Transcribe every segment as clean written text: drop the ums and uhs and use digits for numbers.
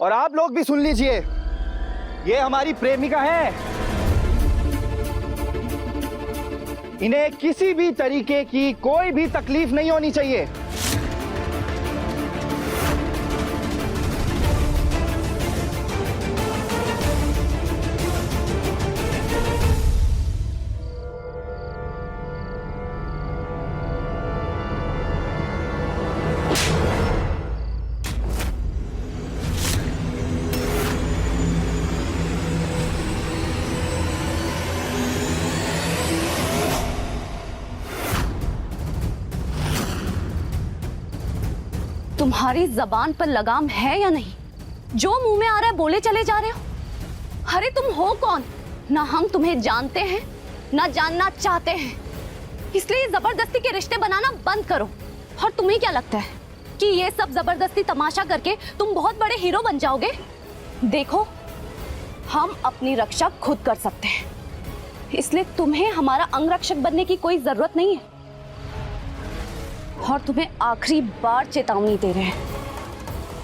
और आप लोग भी सुन लीजिए, ये हमारी प्रेमिका है। इन्हें किसी भी तरीके की कोई भी तकलीफ नहीं होनी चाहिए। तुम्हारी जबान पर लगाम है या नहीं? जो मुंह में आ रहा है बोले चले जा रहे हो। अरे तुम हो कौन? ना हम तुम्हें जानते हैं ना जानना चाहते हैं, इसलिए जबरदस्ती के रिश्ते बनाना बंद करो। और तुम्हें क्या लगता है कि ये सब जबरदस्ती तमाशा करके तुम बहुत बड़े हीरो बन जाओगे? देखो, हम अपनी रक्षा खुद कर सकते हैं, इसलिए तुम्हें हमारा अंगरक्षक बनने की कोई जरूरत नहीं है। और तुम्हें आखिरी बार चेतावनी दे रहे हैं,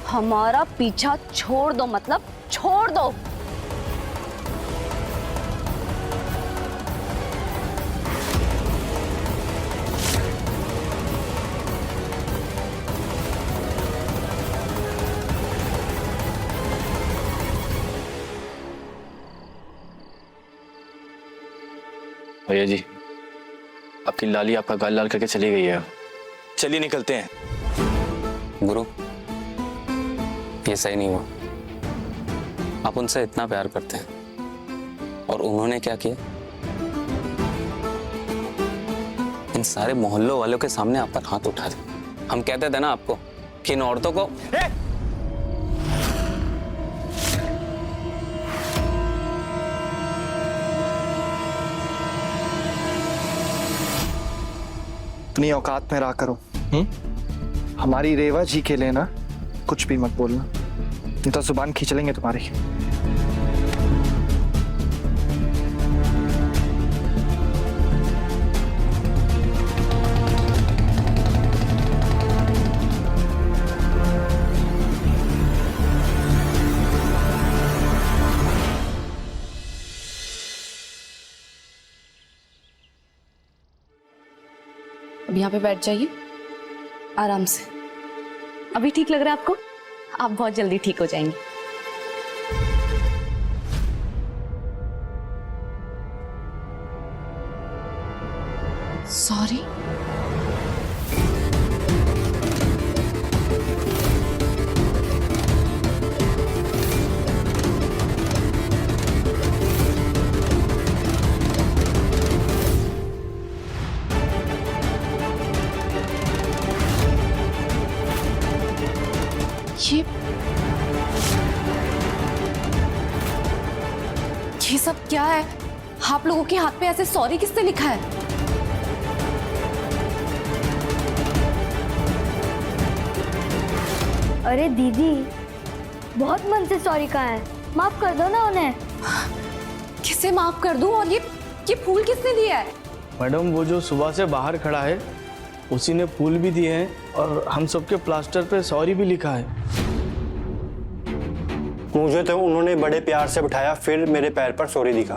हमारा पीछा छोड़ दो, मतलब छोड़ दो। भैया जी, आपकी लाली आपका गाल लाल करके चली गई है। चलिए निकलते हैं। गुरु, ये सही नहीं हुआ। आप उनसे इतना प्यार करते हैं और उन्होंने क्या किया? इन सारे मोहल्लों वालों के सामने आप पर हाथ उठा दिया। हम कहते थे ना आपको कि इन औरतों को अपनी औकात में रहा करो। हमारी रेवा जी के लिए ना कुछ भी मत बोलना, नहीं तो जुबान खींच लेंगे तुम्हारी। अब यहाँ पे बैठ जाइए आराम से। अभी ठीक लग रहा है आपको? आप बहुत जल्दी ठीक हो जाएंगे। सॉरी। ये सब क्या है? आप लोगों के हाथ पे ऐसे सॉरी किसने लिखा है? अरे दीदी, बहुत मन से सॉरी कहा है, माफ कर दो ना उन्हें। किसे माफ कर दूं? और ये फूल किसने दिया है? मैडम, वो जो सुबह से बाहर खड़ा है उसी ने फूल भी दिए हैं और हम सबके प्लास्टर पे सॉरी भी लिखा है। मुझे तो उन्होंने बड़े प्यार से बिठाया, फिर मेरे पैर पर सॉरी लिखा।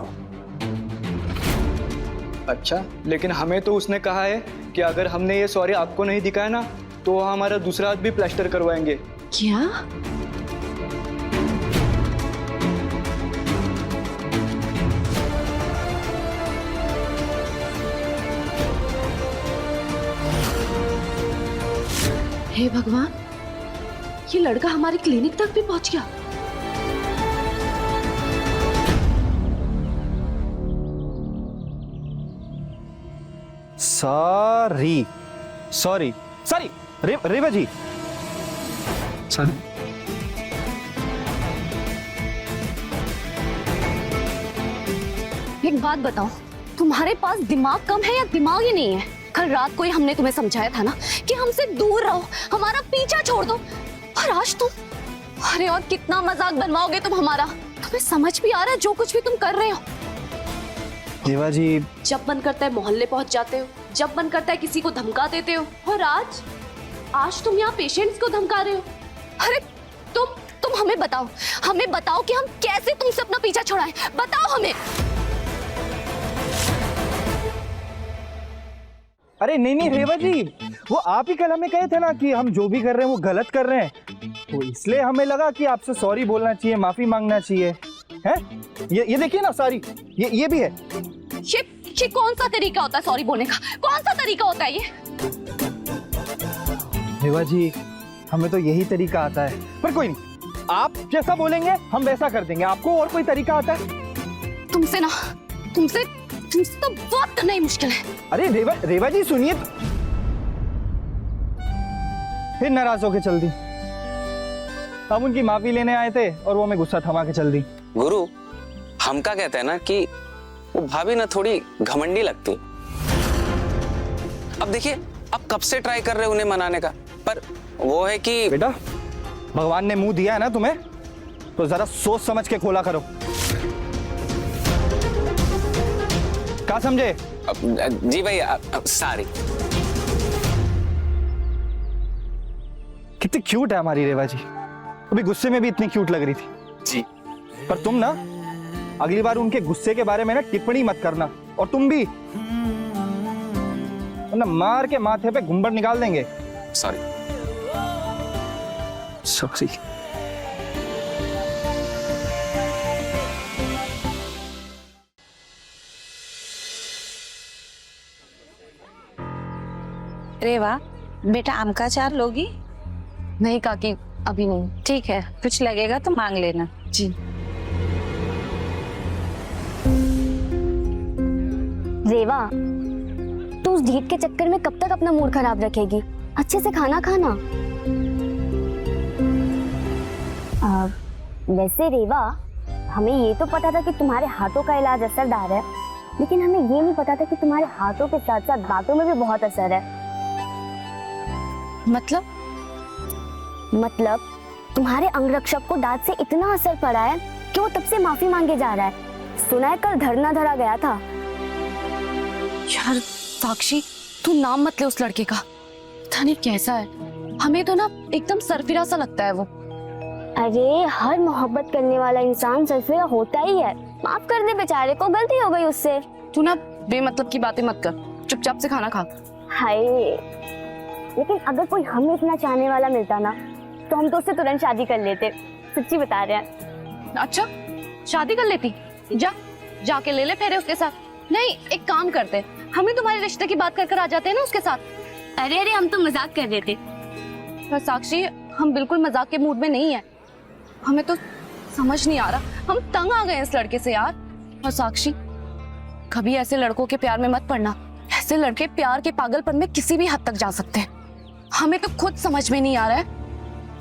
अच्छा, लेकिन हमें तो उसने कहा है कि अगर हमने ये सॉरी आपको नहीं दिखाया ना तो वो हमारा दूसरा हाथ भी प्लास्टर करवाएंगे। क्या? हे भगवान, ये लड़का हमारे क्लिनिक तक भी पहुंच गया। सॉरी सॉरी सॉरी रेवा जी, सॉरी। एक बात बताओ, तुम्हारे पास दिमाग कम है या दिमाग ही नहीं है? कल रात को ही हमने तुम्हें समझाया था ना कि हमसे दूर रहो, हमारा पीछा छोड़ दो, और आज तुम, अरे और कितना मजाक बनवाओगे तुम हमारा? तुम्हें समझ भी आ रहा है जो कुछ भी तुम कर रहे हो? रेवा जी, जब मन करता है मोहल्ले पहुंच जाते हो, जब मन करता है किसी को धमका देते हो, और आज तुम यहाँ पेशेंट्स को धमका रहे हो। अरे तुम तुम हमें बताओ कि हम कैसे तुमसे अपना पीछा छुड़ाएं। बताओ हमें। अरे नहीं नहीं रेवा जी, वो आप ही कल हमें कहे थे ना कि हम जो भी कर रहे हैं वो गलत कर रहे हैं, तो इसलिए हमें लगा कि आपसे सॉरी बोलना चाहिए, माफी मांगना चाहिए। है ये देखिए ना सारी, ये भी है। ये कौन सा तरीका होता है सॉरी बोलने का? कौन सा तरीका होता है ये? रेवा जी, हमें तो यही तरीका आता है, पर कोई नहीं, आप जैसा बोलेंगे हम वैसा कर देंगे। आपको और कोई तरीका आता है? तुमसे तो बहुत करना ही मुश्किल है। अरे रेवा जी सुनिए, फिर नाराज होके चल दी। हम उनकी माफी लेने आए थे और वो हमें गुस्सा थमा के चल दी। गुरु, हम क्या कहते हैं ना कि वो भाभी ना थोड़ी घमंडी लगती। अब देखिए, आप कब से ट्राई कर रहे हो उन्हें मनाने का, पर वो है कि बेटा, भगवान ने मुंह दिया है ना तुम्हें, तो जरा सोच समझ के खोला करो। क्या समझे? जी भाई, सॉरी। कितनी क्यूट है हमारी रेवा जी, अभी गुस्से में भी इतनी क्यूट लग रही थी जी। पर तुम ना अगली बार उनके गुस्से के बारे में ना टिप्पणी मत करना, और तुम भी, वरना मार के माथे पे घुंबड़ निकाल देंगे। सॉरी। सॉरी। रेवा, बेटा आम का अचार लोगी? नहीं काकी, अभी नहीं। ठीक है, कुछ लगेगा तो मांग लेना। जी। रेवा, तू उस ढीठ के चक्कर में कब तक अपना मूड खराब रखेगी? अच्छे से खाना खाना। वैसे रेवा, हमें ये तो पता था कि तुम्हारे हाथों का इलाज असरदार है, लेकिन हमें ये नहीं पता था कि तुम्हारे हाथों के साथ साथ बातों में भी बहुत असर है। मतलब तुम्हारे अंगरक्षक को दांत से इतना असर पड़ा है कि वो तब से माफी मांगे जा रहा है। सुना है कल धरना धरा गया था। यार साक्षी, तू नाम मत ले उस लड़के का, पता नहीं कैसा है। हमें तो ना एकदम सरफिरा सा लगता है वो। अरे हर मोहब्बत करने वाला इंसान सरफिरा होता ही है। माफ कर दे बेचारे को, गलती हो गई उससे। तू ना बेमतलब की बातें मत कर, चुपचाप से खाना खा। हाय, लेकिन अगर कोई हमें इतना चाहने वाला मिलता ना, तो हम तो उससे तुरंत शादी कर लेते। सच्ची बता रहे हैं। अच्छा, शादी कर लेती? जाके ले ले फेरे उसके साथ। नहीं, एक काम करते, हम ही तुम्हारे रिश्ते की बात कर आ जाते हैं ना उसके साथ। अरे हम तो मजाक कर रहे थे। पर साक्षी, हम बिल्कुल मजाक के मूड में नहीं है। हमें तो समझ नहीं आ रहा, हम तंग आ गए हैं इस लड़के से यार। और साक्षी, कभी ऐसे लड़कों के प्यार में मत पड़ना। ऐसे लड़के प्यार के पागलपन में किसी भी हद तक जा सकते हैं। हमें तो खुद समझ में नहीं आ रहा है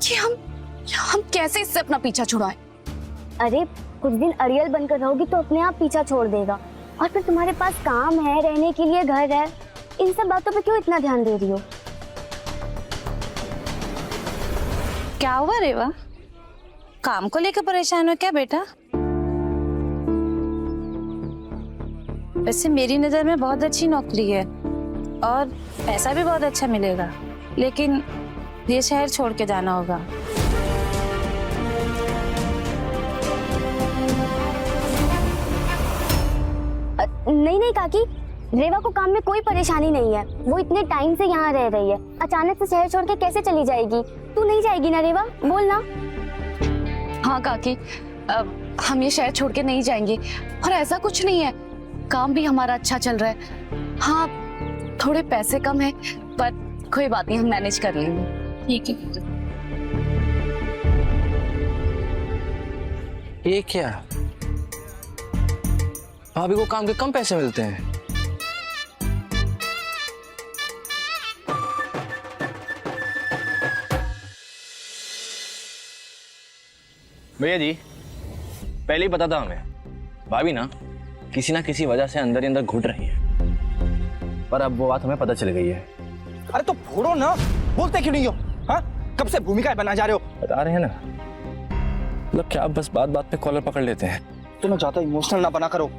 कि हम कैसे इससे अपना पीछा छुड़ाएं। अरे कुछ दिन अड़ियल बनकर रहोगी तो अपने आप पीछा छोड़ देगा, और फिर तुम्हारे पास काम है, रहने के लिए घर है। इन सब बातों पे क्यों इतना ध्यान दे रही हो? क्या हुआ रेवा, काम को लेकर परेशान हो क्या बेटा? वैसे मेरी नजर में बहुत अच्छी नौकरी है और पैसा भी बहुत अच्छा मिलेगा, लेकिन ये शहर छोड़ के जाना होगा। नहीं काकी, रेवा को काम में कोई परेशानी नहीं है। वो इतने टाइम से यहाँ रह रही है, अचानक से शहर छोड़ के कैसे चली जाएगी? तू नहीं जाएगी ना रेवा, बोल ना। हाँ काकी, हम ये शहर छोड़ के नहीं जाएंगे, और ऐसा कुछ नहीं है, काम भी हमारा अच्छा चल रहा है। हाँ, थोड़े पैसे कम है, पर कोई बात नहीं, हम मैनेज कर लेंगे। ठीक है। ये क्या, भाभी को काम के कम पैसे मिलते हैं? भैया जी, पहले ही पता था हमें, भाभी ना किसी वजह से अंदर ही अंदर घुट रही है, पर अब वो बात हमें पता चल गई है। अरे तो फोड़ो ना, बोलते क्यों नहीं हो? हाँ, कब से भूमिका बना जा रहे हो? बता रहे हैं ना, मतलब क्या आप बस बात बात पे कॉलर पकड़ लेते हैं? तुम ज्यादा इमोशनल ना बना करो।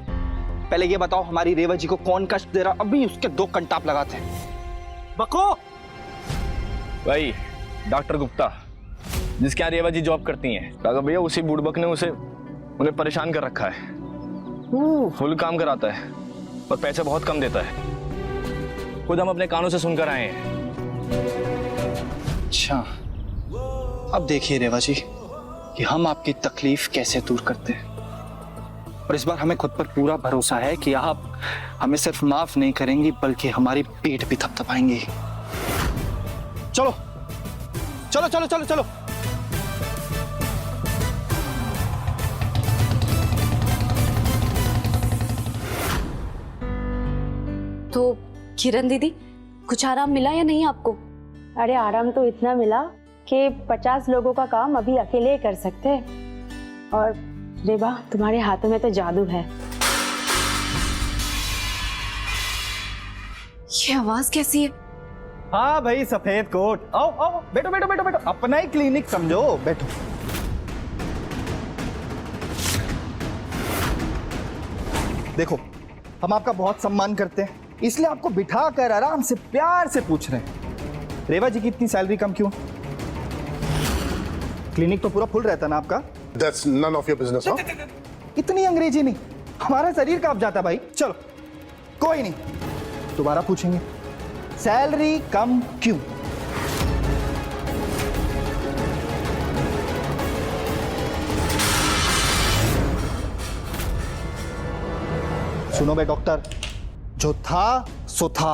पहले ये बताओ हमारी रेवा जी को कौन कष्ट दे रहा, अभी उसके 2 कंटाप लगाते हैं। बको भाई डॉक्टर गुप्ता, जिसके यहाँ रेवा जी जॉब करती हैं। राघव भैया उसी बुड़बक ने उन्हें परेशान कर रखा है। फुल काम कराता है और पैसे बहुत कम देता है। खुद हम अपने कानों से सुनकर आए हैं। अच्छा, अब देखिए रेवा जी कि हम आपकी तकलीफ कैसे दूर करते हैं। और इस बार हमें खुद पर पूरा भरोसा है कि आप हमें सिर्फ माफ नहीं करेंगी बल्कि हमारी पीठ भी थपथपाएंगी। चलो चलो चलो चलो चलो। तो किरण दीदी, कुछ आराम मिला या नहीं आपको? अरे आराम तो इतना मिला कि 50 लोगों का काम अभी अकेले ही कर सकते हैं। और रेवा, तुम्हारे हाथों में तो जादू है। ये आवाज कैसी है? हाँ भाई, सफेद कोट। आओ आओ, बैठो बैठो बैठो बैठो, अपना ही क्लिनिक समझो, बैठो। देखो, हम आपका बहुत सम्मान करते हैं, इसलिए आपको बिठाकर आराम से प्यार से पूछ रहे हैं, रेवा जी की इतनी सैलरी कम क्यों? क्लिनिक तो पूरा फुल रहता ना आपका। That's none of your business, huh? इतनी अंग्रेजी नहीं, हमारा शरीर कांप जाता भाई। चलो कोई नहीं, दोबारा पूछेंगे, सैलरी कम क्यों? सुनो बे डॉक्टर, जो था सो था।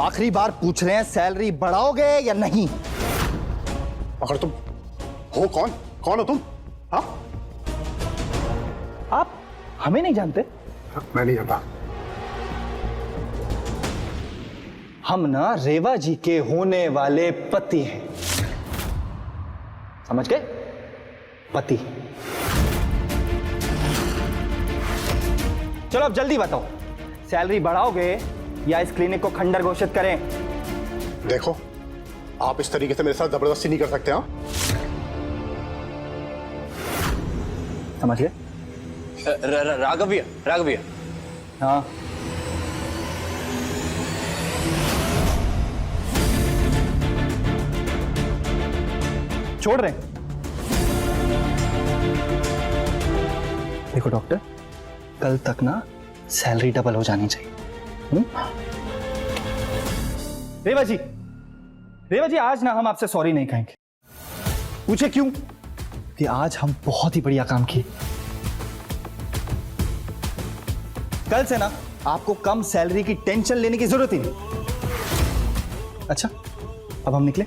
आखिरी बार पूछ रहे हैं, सैलरी बढ़ाओगे या नहीं? अगर तुम हो कौन हो तुम? हाँ, आप हमें नहीं जानते? मैं नहीं जानता। हम ना रेवा जी के होने वाले पति हैं, समझ गए? पति। चलो अब जल्दी बताओ, सैलरी बढ़ाओगे या इस क्लिनिक को खंडर घोषित करें? देखो, आप इस तरीके से मेरे साथ जबरदस्ती नहीं कर सकते। हाँ, समझ गए? राघव भैया, हाँ, छोड़ रहे हैं। देखो डॉक्टर, कल तक ना सैलरी डबल हो जानी चाहिए। रेवा जी आज ना हम आपसे सॉरी नहीं कहेंगे। पूछे क्यों? कि आज हम बहुत ही बढ़िया काम किए। कल से ना आपको कम सैलरी की टेंशन लेने की जरूरत ही नहीं। अच्छा, अब हम निकले,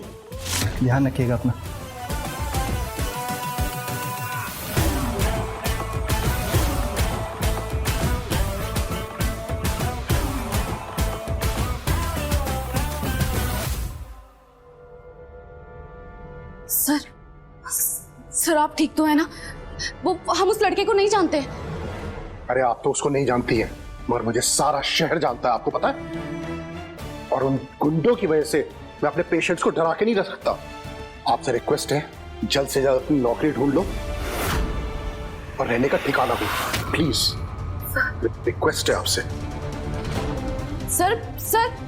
ध्यान रखिएगा अपना। सर आप ठीक तो है ना? वो हम उस लड़के को नहीं जानते। अरे आप तो उसको नहीं जानती हैं, मगर मुझे सारा शहर जानता है, आपको पता है। और उन गुंडों की वजह से मैं अपने पेशेंट्स को डरा के नहीं रख सकता। आपसे रिक्वेस्ट है, जल्द से जल्द अपनी नौकरी ढूंढ लो और रहने का ठिकाना भी, प्लीज। रिक्वेस्ट है आपसे। सर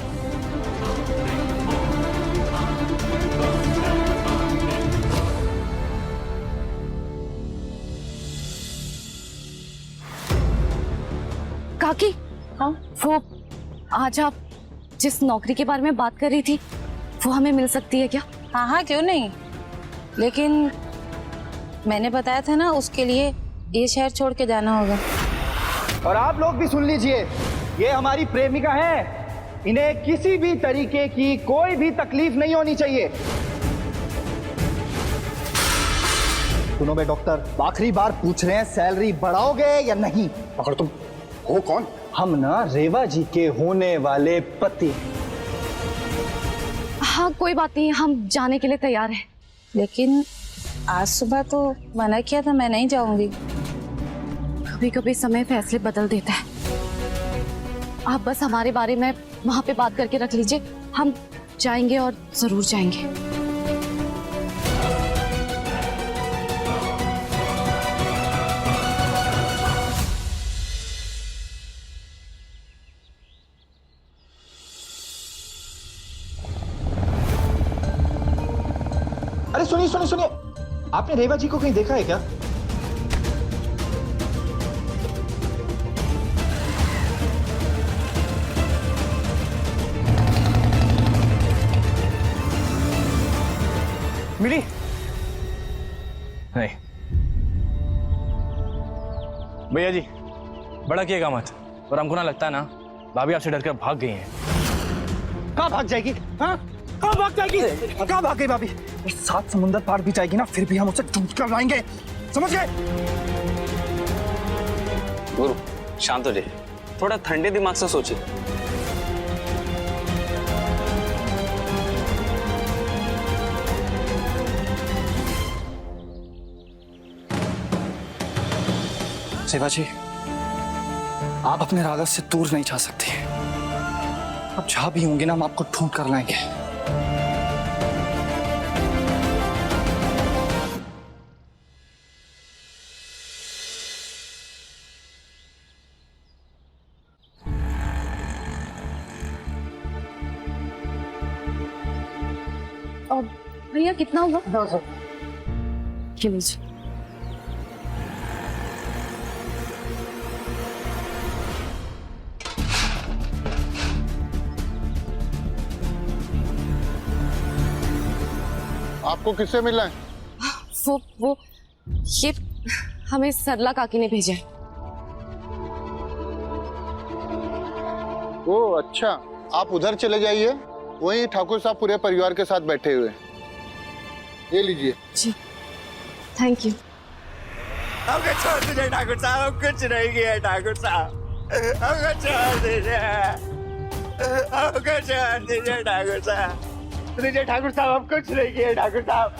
काकी, हाँ, वो आज आप जिस नौकरी के बारे में बात कर रही थी, वो हमें मिल सकती है क्या? हाँ हाँ, क्यों नहीं। लेकिन मैंने बताया था ना, उसके लिए ये शहर छोड़ के जाना होगा। और आप लोग भी सुन लीजिए, ये हमारी प्रेमिका है, इन्हें किसी भी तरीके की कोई भी तकलीफ नहीं होनी चाहिए। सुनो बे डॉक्टर, आखिरी बार पूछ रहे हैं, सैलरी बढ़ाओगे या नहीं? अगर तुम हो कौन? हम ना रेवा जी के होने वाले पति। हाँ कोई बात नहीं, हम जाने के लिए तैयार हैं। लेकिन आज सुबह तो मना किया था, मैं नहीं जाऊंगी। कभी कभी समय फैसले बदल देता है। आप बस हमारे बारे में वहां पे बात करके रख लीजिए, हम जाएंगे और जरूर जाएंगे। अरे सुनिए सुनिए सुनिए, आपने रेवा जी को कहीं देखा है क्या? मिली नहीं। भैया जी बड़ा किएगा मत, और हमको ना लगता है ना भाभी आपसे डर कर भाग गई हैं। कहाँ भाग जाएगी? हाँ, कहाँ भाग जाएगी? कहाँ भाग गई भाभी? 7 समुंदर पार भी जाएगी ना, फिर भी हम उसे ढूंढ कर लाएंगे, समझ गए? गुरु शांत हो जाइए, थोड़ा ठंडे दिमाग से सोचिए। सेवा जी, आप अपने राघव से दूर नहीं जा सकते। अब जहां भी होंगे ना, हम आपको ढूंढ कर लाएंगे। और भैया कितना हुआ? ये लीजिए। आपको किससे मिलना है? वो ये हमें सरला काकी ने भेजा है। ओ अच्छा, आप उधर चले जाइए, वहीं ठाकुर साहब पूरे परिवार के साथ बैठे हुए। ये लीजिए। जी थैंक यू। हमको छोड़ दीजिए ठाकुर साहब, हम कुछ नहीं किया ठाकुर साहब, हमको छोड़ दीजिए, हमको छोड़ दीजिए ठाकुर साहब, दीजिए ठाकुर साहब, हम कुछ नहीं किए ठाकुर साहब।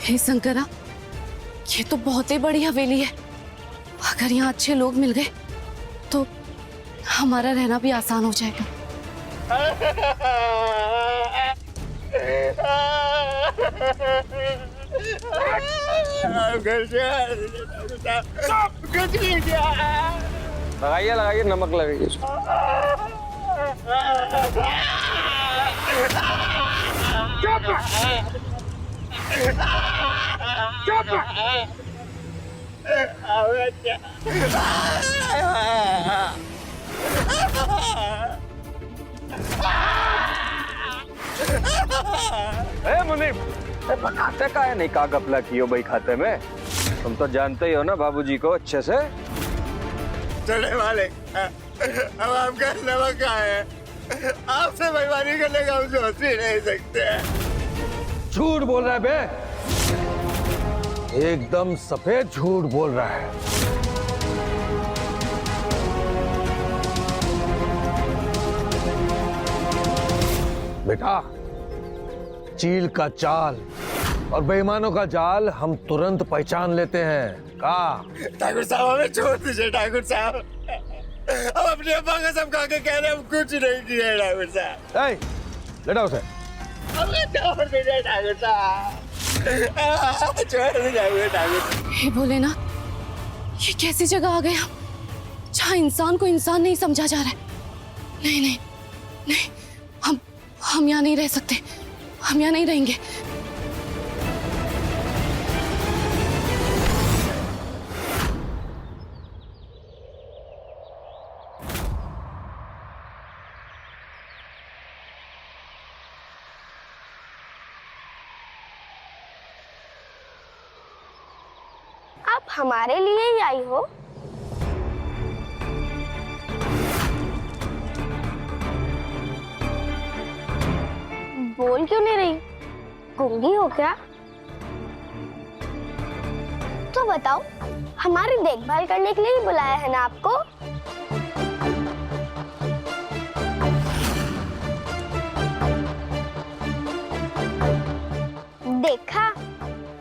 हे शंकरा, ये तो बहुत ही बड़ी हवेली है। अगर यहाँ अच्छे लोग मिल गए तो हमारा रहना भी आसान हो जाएगा। लगाइए लगाइए, नमक लगाइए। मुनीम, खाते का है नहीं का घपला कियो भाई खाते में? तुम तो जानते ही हो ना बाबूजी को अच्छे से। चले वाले, अब आपका नमक का है, आपसे बेईमानी करने का हम सोच ही नहीं सकते। झूठ बोल रहा है बे, एकदम सफेद झूठ बोल रहा है। बेटा, चील का चाल और बेईमानों का जाल हम तुरंत पहचान लेते हैं। का ठाकुर साहब हमें छोड़ दीजिए ठाकुर साहब, हम अपनी अम्मा का सब खा के कह रहे हम कुछ नहीं किए ठाकुर साहब। लेटा उसे। हमें छोड़ दीजिए ठाकुर साहब, छोड़ दीजिए ठाकुर। हे भोलेनाथ, ये कैसी जगह आ गए हम, जहाँ इंसान को इंसान नहीं समझा जा रहा है। नहीं नहीं नहीं, हम यहाँ नहीं रह सकते, हम यहाँ नहीं रहेंगे। आप हमारे लिए ही आई हो? बोल क्यों नहीं रही? गूंगी हो क्या? तो बताओ, हमारी देखभाल करने के लिए ही बुलाया है ना आपको? देखा,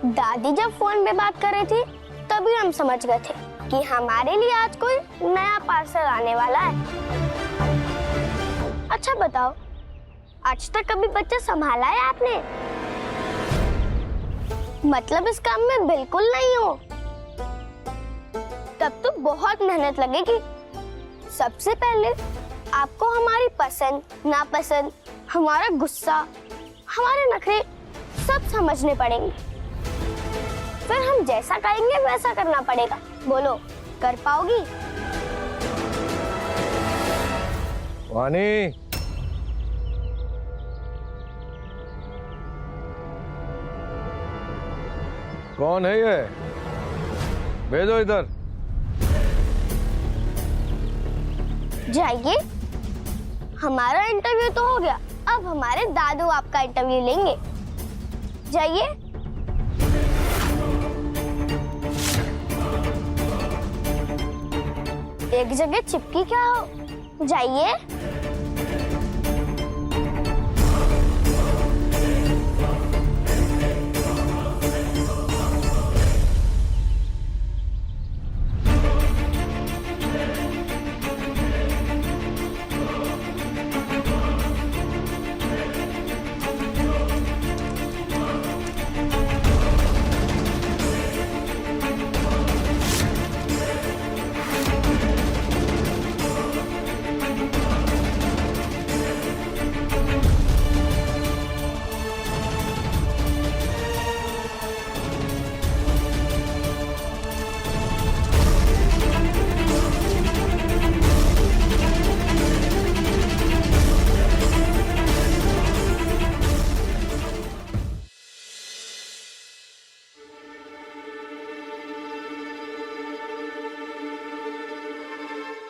दादी जब फोन पे बात कर रही थी तभी हम समझ गए थे कि हमारे लिए आज कोई नया पार्सल आने वाला है। अच्छा बताओ, आज तक कभी बच्चा संभाला है आपने? मतलब इस काम में बिल्कुल नहीं हो? तब तो बहुत मेहनत लगेगी। सबसे पहले आपको हमारी पसंद, नापसंद, हमारा गुस्सा, हमारे नखरे सब समझने पड़ेंगे। फिर हम जैसा कहेंगे वैसा करना पड़ेगा। बोलो, कर पाओगी? वानी, कौन है ये? भेजो इधर। जाइए, हमारा इंटरव्यू तो हो गया, अब हमारे दादू आपका इंटरव्यू लेंगे। जाइए। एक जगह चिपकी क्या हो? जाइए।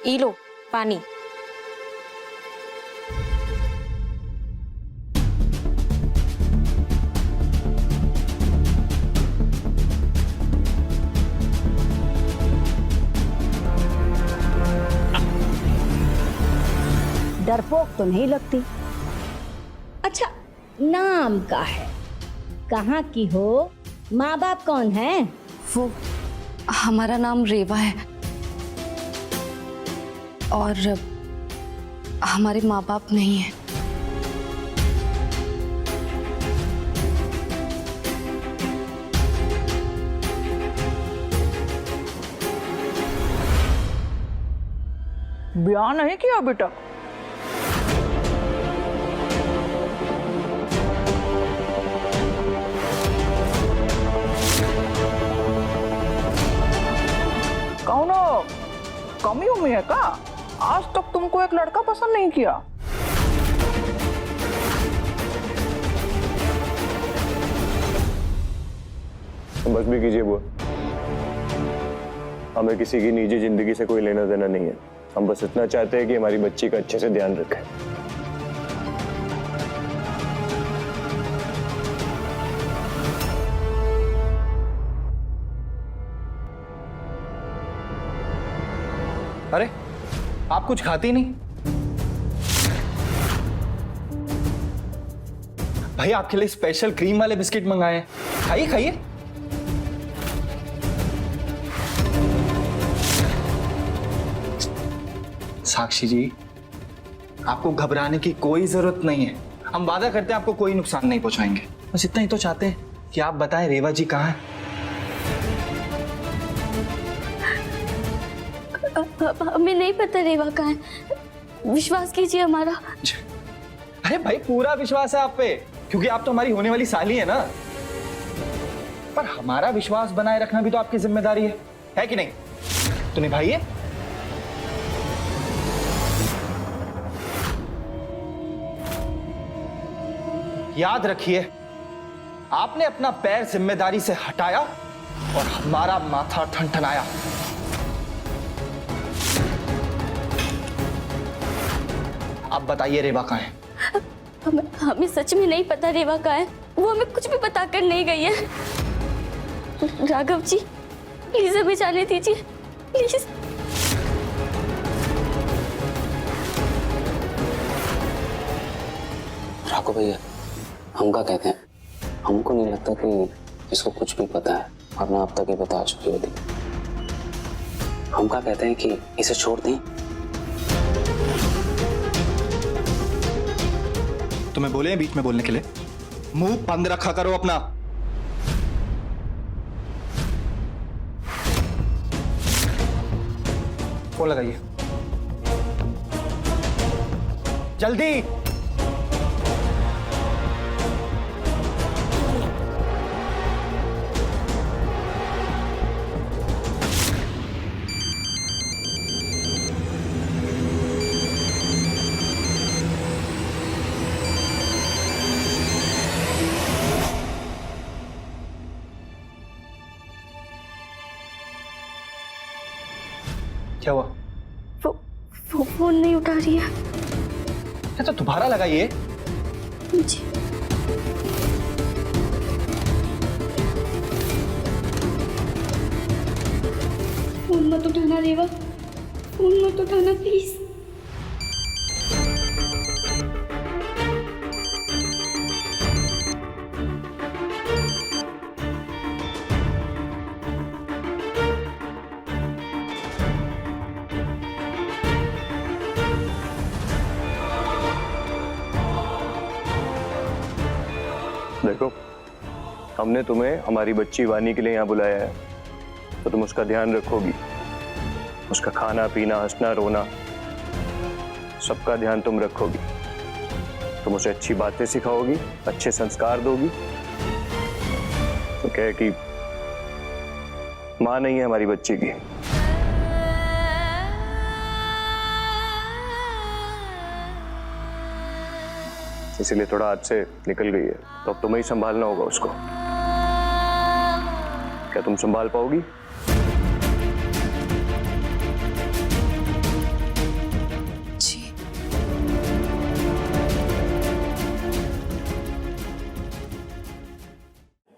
ई लो पानी। डरपोक तो नहीं लगती। अच्छा, नाम का है? कहाँ की हो? माँ बाप कौन है? वो हमारा नाम रेवा है और हमारे माँ बाप नहीं है। ब्याह नहीं किया बेटा? कौन हो? कमी उम्र है का? आज तक तुमको एक लड़का पसंद नहीं किया? बस भी कीजिए बुआ, हमें किसी की निजी जिंदगी से कोई लेना देना नहीं है। हम बस इतना चाहते हैं कि हमारी बच्ची का अच्छे से ध्यान रखें। अरे, आप कुछ खाती नहीं? भाई आपके लिए स्पेशल क्रीम वाले बिस्किट मंगाए हैं, खाइए खाइए। साक्षी जी, आपको घबराने की कोई जरूरत नहीं है। हम वादा करते हैं आपको कोई नुकसान नहीं पहुंचाएंगे। बस इतना ही तो चाहते हैं कि आप बताएं रेवा जी कहाँ है। हमें नहीं पता रेवा कहाँ है, विश्वास कीजिए हमारा। अरे भाई, पूरा विश्वास है आप पे, क्योंकि आप तो हमारी होने वाली साली है ना। पर हमारा विश्वास बनाए रखना भी तो आपकी जिम्मेदारी है कि नहीं? तो निभाइए। याद रखिए, आपने अपना पैर जिम्मेदारी से हटाया और हमारा माथा ठनठनाया। अब बताइए रेवा कहाँ है? हमें सच में नहीं पता रेवा कहाँ है। वो हमें कुछ भी बताकर नहीं गई है। राघव जी, प्लीज हमें जाने दीजिए, प्लीज। राघव भैया, हम क्या कहते हैं, हमको नहीं लगता कि इसको कुछ भी पता है और मैं अब तक ही बता चुकी होती। हम क्या कहते हैं कि इसे छोड़ दें? तुम्हें बोले हैं बीच में बोलने के लिए? मुंह बंद रखा करो अपना। फोन लगाइए जल्दी। क्या हुआ? वो फोन नहीं उठा रही है। तो दोबारा लगाइए। जी। फोन मत उठाना रेवा, फोन मत उठाना प्लीज। देखो, हमने तुम्हें हमारी बच्ची वानी के लिए यहाँ बुलाया है, तो तुम उसका ध्यान रखोगी। उसका खाना पीना, हंसना रोना, सबका ध्यान तुम रखोगी। तुम उसे अच्छी बातें सिखाओगी, अच्छे संस्कार दोगी। तो क्या है कि माँ नहीं है हमारी बच्ची की। इसीलिए थोड़ा हाथ से निकल गई है, तो अब तुम्हें ही संभालना होगा उसको। क्या तुम संभाल पाओगी? जी।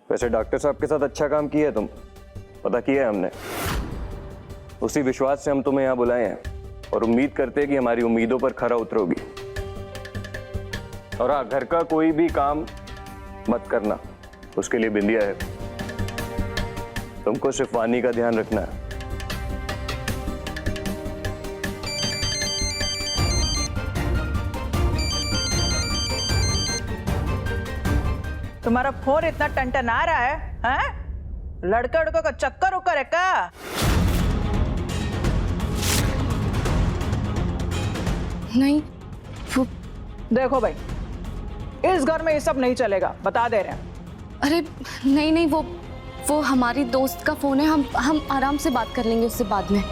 वैसे डॉक्टर साहब के साथ अच्छा काम किया है तुम, पता किया है हमने। उसी विश्वास से हम तुम्हें यहाँ बुलाए हैं और उम्मीद करते हैं कि हमारी उम्मीदों पर खरा उतरोगी। और हाँ, घर का कोई भी काम मत करना, उसके लिए बिंदिया है। तुमको सिर्फ वानी का ध्यान रखना है। तुम्हारा फोन इतना टनटना रहा है, हैं? लड़के उड़कों का चक्कर उकर है क्या? नहीं, वो देखो भाई, इस घर में ये सब नहीं चलेगा, बता दे रहे हैं। अरे नहीं नहीं, वो हमारी दोस्त का फोन है। हम आराम से बात कर लेंगे उससे बाद में।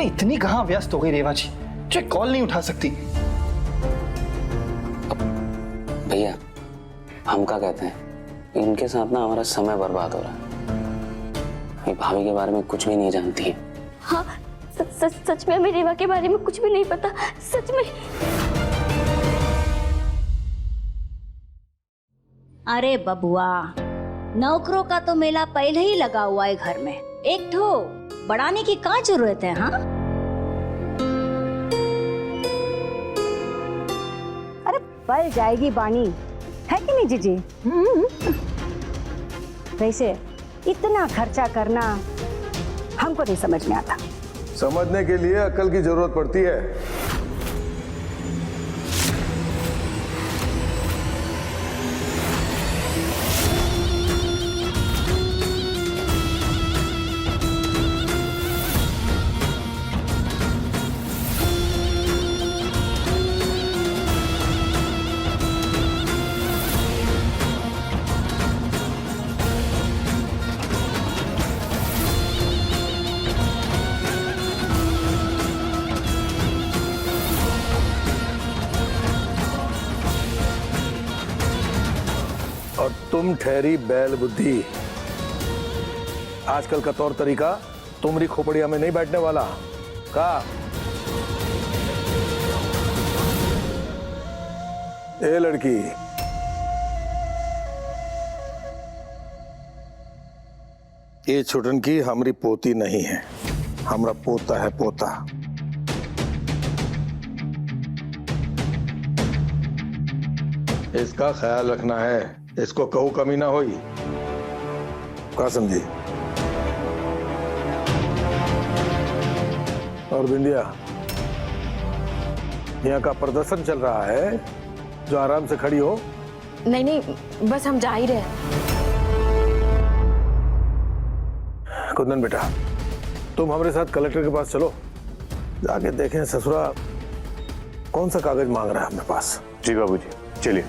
इतनी कहां व्यस्त हो गई रेवा जी, जो कॉल नहीं उठा सकती? भैया, हम क्या कहते हैं, इनके साथ ना हमारा समय बर्बाद हो रहा है। ये भाभी के बारे में कुछ भी नहीं जानती है। हाँ, सच में हमें रेवा के बारे में कुछ भी नहीं पता, सच में। अरे बबुआ, नौकरों का तो मेला पहले ही लगा हुआ है घर में, एक ठो बढ़ाने की क्या जरूरत है? हाँ, अरे पल जाएगी बानी, है कि नहीं जीजी? वैसे इतना खर्चा करना हमको नहीं समझ में आता। समझने के लिए अकल की जरूरत पड़ती है। और तुम ठहरी बैल बुद्धि। आजकल का तौर तरीका तुमरी खोपड़िया में नहीं बैठने वाला। का ए लड़की, ये छुटन की हमारी पोती नहीं है, हमारा पोता है, पोता। इसका ख्याल रखना है, इसको कहू कमी ना होई। क्या समझी? और बिंदिया, यहाँ का प्रदर्शन चल रहा है, जो आराम से खड़ी हो। नहीं नहीं, बस हम जा ही रहे। कुंदन बेटा, तुम हमारे साथ कलेक्टर के पास चलो, जाके देखें ससुरा कौन सा कागज मांग रहा है अपने पास। जी बाबूजी, चलिए।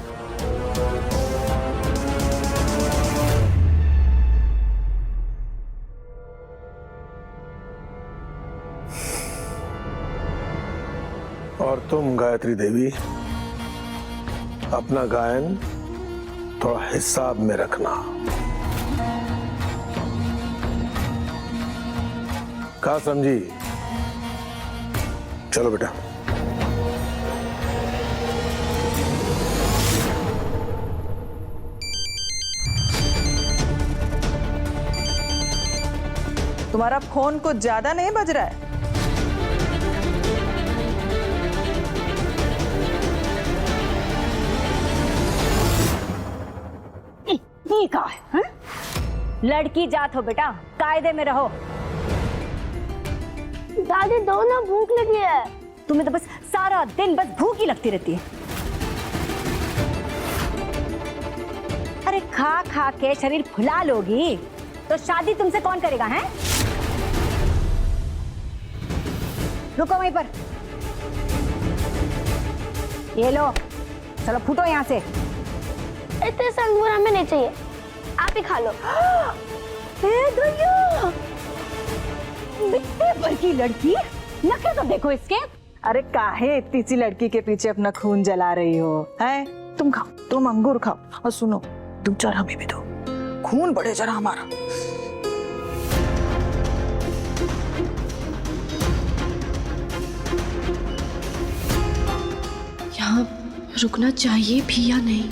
और तुम गायत्री देवी, अपना गायन थोड़ा हिसाब में रखना। कहा समझी? चलो बेटा। तुम्हारा फोन कुछ ज्यादा नहीं बज रहा है? का है? लड़की जात हो बेटा, कायदे में रहो। दादी दो ना, भूख लगी है। तुम्हें तो बस सारा दिन बस भूख ही लगती रहती है। अरे खा खा के शरीर फुला लोगी तो शादी तुमसे कौन करेगा? हैं? रुको वहीं पर। ये लो, चलो फूटो यहाँ से। इतने संगूर हमें नहीं चाहिए, आप ही खा लो। इतने भर की लड़की, नखरे तो देखो इसके। अरे काहे इतनी सी लड़की के पीछे अपना खून जला रही हो? हैं? तुम खाओ, तुम अंगूर खाओ, और सुनो, 2-4 हमें भी दो, खून बढ़े जरा हमारा। यहाँ रुकना चाहिए भी या नहीं?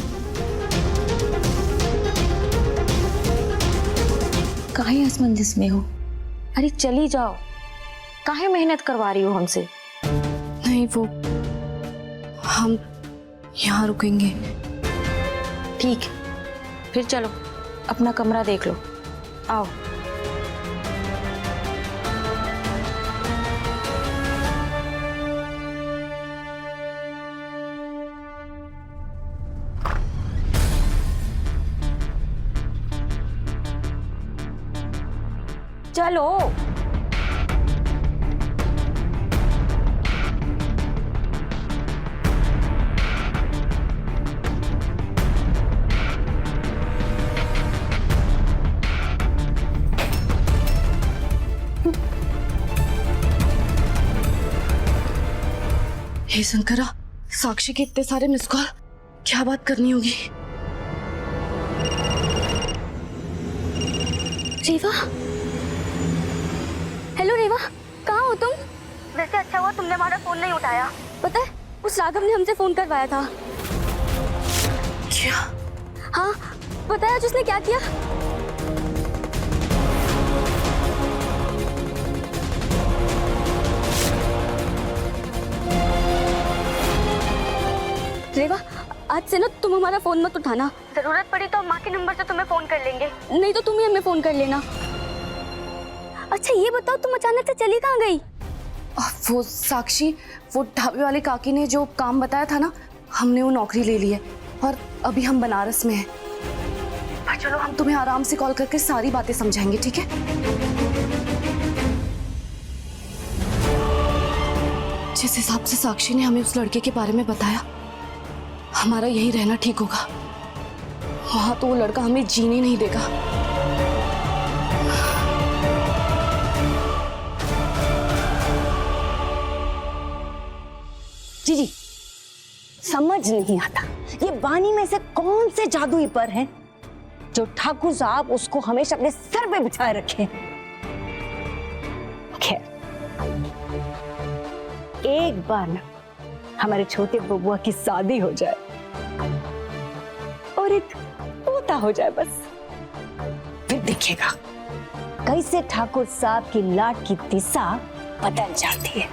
काहे असमंजस में हो? अरे चली जाओ, काहे मेहनत करवा रही हो हमसे? नहीं, वो हम यहाँ रुकेंगे। ठीक, फिर चलो अपना कमरा देख लो, आओ। चलो। हे शंकरा, साक्षी के इतने सारे मिस कॉल, क्या बात करनी होगी? रेवा, हेलो रेवा, कहाँ हो तुम? वैसे अच्छा हुआ तुमने हमारा फोन नहीं उठाया। पता है, उस राघव ने हमसे फोन करवाया था। क्या? हाँ, पता है आज उसने क्या किया? रेवा, आज से ना तुम हमारा फोन मत उठाना। जरूरत पड़ी तो माँ के नंबर से तुम्हें फोन कर लेंगे। नहीं तो तुम ही हमें फोन कर लेना। अच्छा ये बताओ, तुम अचानक से चली कहाँ गई? वो साक्षी, वो ढाबे वाले काकी ने जो काम बताया था ना, हमने वो नौकरी ले ली है और अभी हम बनारस में हैं। पर चलो, हम तुम्हें आराम से कॉल करके सारी बातें समझाएंगे, ठीक है? जिस हिसाब से साक्षी ने हमें उस लड़के के बारे में बताया, हमारा यही रहना ठीक होगा। वहां तो वो लड़का हमें जीने नहीं देगा। जी समझ नहीं आता, ये बानी में से कौन से जादुई पर हैं जो ठाकुर साहब उसको हमेशा अपने सर पे बिठाए रखे। खैर, एक बार ना हमारे छोटे बबुआ की शादी हो जाए और एक पोता हो जाए, बस फिर दिखेगा कैसे ठाकुर साहब की लाट की दिशा बदल जाती है।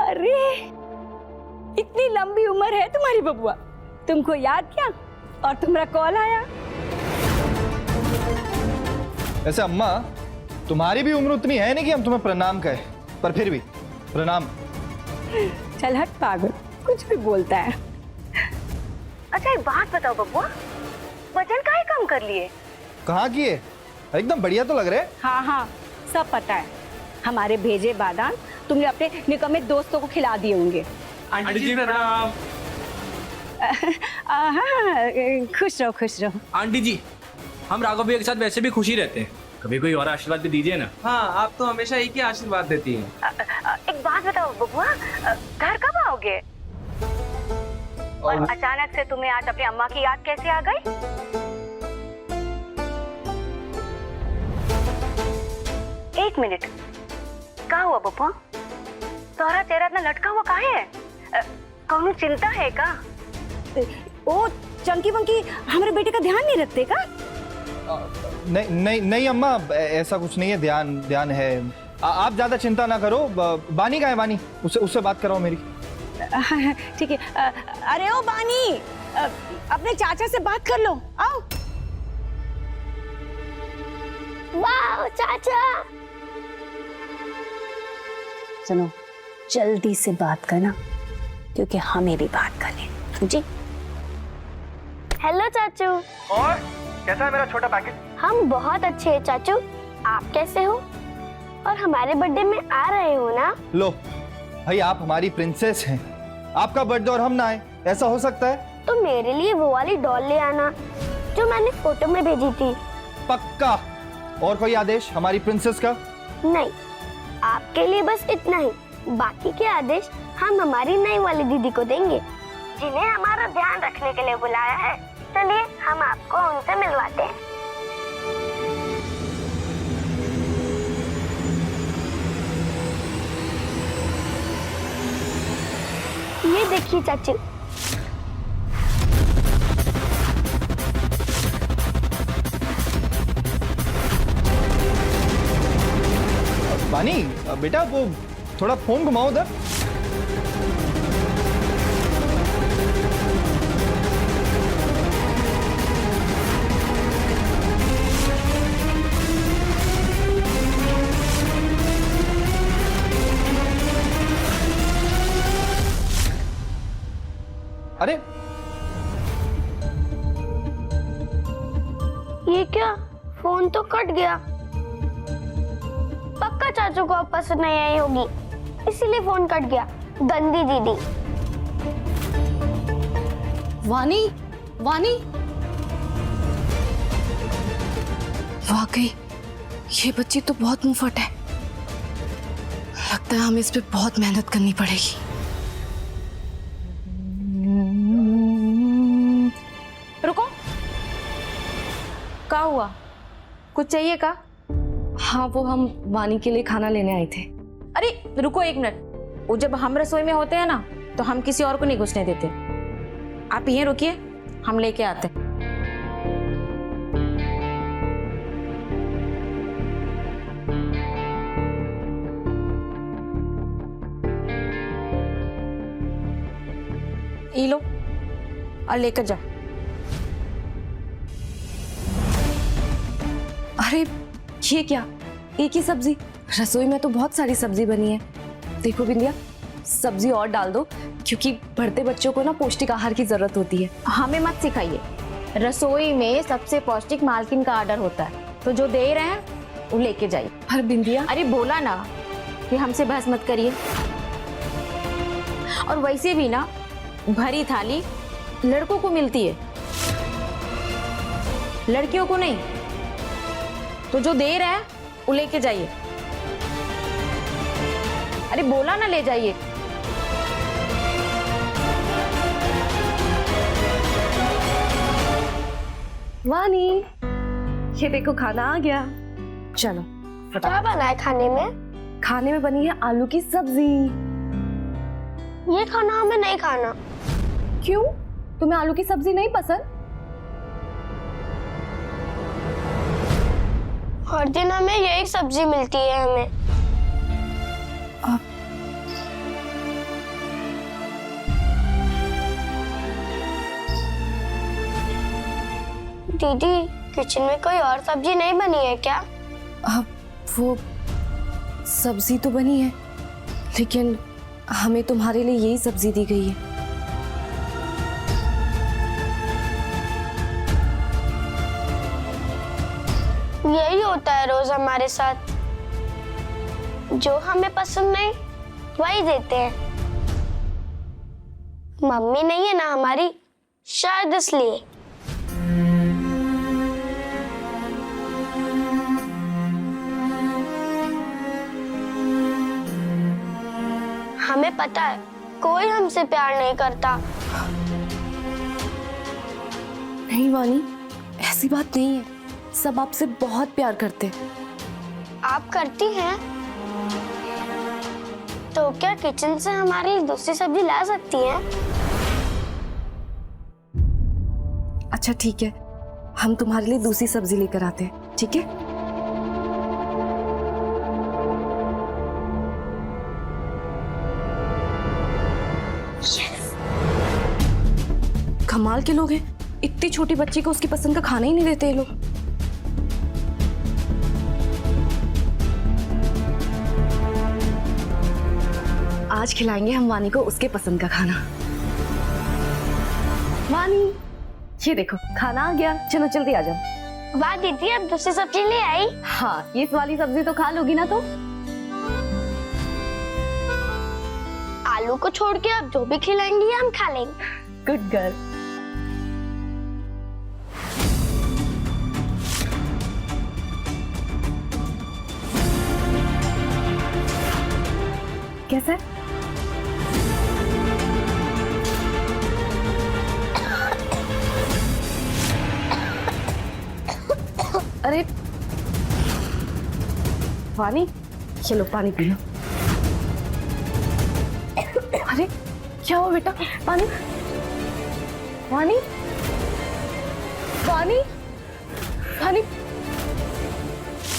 अरे इतनी लंबी उम्र है तुम्हारी बबुआ, तुमको याद किया और तुम्हारा कॉल आया। ऐसे अम्मा तुम्हारी भी उम्र उतनी है नहीं कि हम तुम्हें प्रणाम कहें, पर फिर भी प्रणाम। चल हट पागल, कुछ भी बोलता है। अच्छा एक बात बताओ बबुआ, वजन काहे कम कर लिए? कहाँ किए? एकदम बढ़िया तो लग रहे। हाँ हाँ सब पता है, हमारे भेजे बादाम तुमने अपने निकम्मे दोस्तों को खिला दिए होंगे। आंटी जी प्रणाम। हाँ खुश रहो खुश रहो। आंटी जी हम राघव भैया के साथ वैसे भी खुशी रहते हैं, कभी कोई और आशीर्वाद भी दीजिए ना। हाँ आप तो हमेशा एक ही आशीर्वाद देती हैं। एक बात बताओ बबुआ, घर कब आओगे? और अचानक से तुम्हें आज अपनी अम्मा की याद कैसे आ गई? एक मिनट, क्या हुआ बब्बा? तोहरा चेहरा इतना लटका हुआ काहे है? कौनो चिंता है का? ओ चंकी वंकी हमारे बेटे का ध्यान नहीं रखते का? नहीं नहीं नहीं अम्मा, ऐसा कुछ नहीं है, ध्यान है। आप ज्यादा चिंता ना करो। बानी कहाँ है? बानी, उससे बात कराओ मेरी। ठीक है। अरे ओ बानी, अपने चाचा से बात कर लो, आओ। वाह चाचा। सुनो, जल्दी से बात करना क्योंकि हमें भी बात करनी जी। हेलो चाचू। और कैसा है मेरा छोटा पैकेज? हम बहुत अच्छे हैं चाचू, आप कैसे हो? और हमारे बर्थडे में आ रहे हो ना? लो भाई, आप हमारी प्रिंसेस हैं, आपका बर्थडे और हम ना आए, ऐसा हो सकता है? तो मेरे लिए वो वाली डॉल ले आना जो मैंने फोटो में भेजी थी। पक्का। और कोई आदेश हमारी प्रिंसेस का? नहीं, आपके लिए बस इतना ही, बाकी के आदेश हम हमारी नई वाली दीदी को देंगे, जिन्हें हमारा ध्यान रखने के लिए बुलाया है। चलिए हम आपको उनसे मिलवाते हैं। ये देखिए चाचू। बानी बेटा, वो थोड़ा फोन घुमाओ उधर। अरे ये क्या, फोन तो कट गया। पक्का चाचू को अब पसंद नहीं आई होगी, इसीलिए फोन कट गया। गंदी दीदी। वानी, वानी, वाकई ये बच्ची तो बहुत मुंहफट है। लगता है हमें इस पे बहुत मेहनत करनी पड़ेगी। रुको, क्या हुआ? कुछ चाहिए का? हाँ, वो हम वानी के लिए खाना लेने आए थे। अरे रुको एक मिनट, वो जब हम रसोई में होते हैं ना तो हम किसी और को नहीं घुसने देते। आप यहीं रुकिए, हम लेके आते। ये लो और लेकर जाओ। अरे ये क्या, एक ही सब्जी? रसोई में तो बहुत सारी सब्जी बनी है। देखो बिंदिया, सब्जी और डाल दो, क्योंकि बढ़ते बच्चों को ना पौष्टिक आहार की जरूरत होती है। हमें मत सिखाइए, रसोई में सबसे पौष्टिक मालकिन का ऑर्डर होता है, तो जो दे रहे हैं वो लेके जाइए। पर बिंदिया, अरे बोला ना कि हमसे बहस मत करिए। और वैसे भी ना भरी थाली लड़कों को मिलती है, लड़कियों को नहीं। तो जो दे रहा है वो लेके जाइए। अरे बोला ना ले जाइए। वानी, ये देखो खाना आ गया। चलो क्या बना है खाने में? खाने में बनी है आलू की सब्जी। ये खाना हमें नहीं खाना। क्यों? तुम्हें आलू की सब्जी नहीं पसंद? हर दिन हमें यही सब्जी मिलती है हमें। दीदी, किचन में कोई और सब्जी नहीं बनी है क्या? वो सब्जी तो बनी है, लेकिन हमें तुम्हारे लिए यही सब्जी दी गई है। यही होता है रोज हमारे साथ, जो हमें पसंद नहीं वही देते हैं। मम्मी नहीं है ना हमारी, शायद इसलिए। हमें पता है कोई हमसे प्यार नहीं करता। नहीं वानी, ऐसी बात नहीं है, सब आपसे बहुत प्यार करते हैं। आप करती हैं? तो क्या किचन से हमारे लिए दूसरी सब्जी ला सकती हैं? अच्छा ठीक है, हम तुम्हारे लिए दूसरी सब्जी लेकर आते हैं, ठीक है? कमाल के लोग हैं, इतनी छोटी बच्ची को उसकी पसंद का खाना ही नहीं देते ये लोग। आज खिलाएंगे हम वानी को उसके पसंद का खाना। वानी, ये देखो खाना आ गया, चलो जल्दी आ जाओ। वाह दीदी, अब दूसरी सब्जी ले आई। हाँ, इस वाली सब्जी तो खा लोगी ना? तो आलू को छोड़ के अब जो भी खिलाएंगी हम खा लेंगे। Good girl. कैसा है? अरे वानी, चलो पानी पी लो। अरे क्या हुआ बेटा? पानी। वानी, वानी, वानी,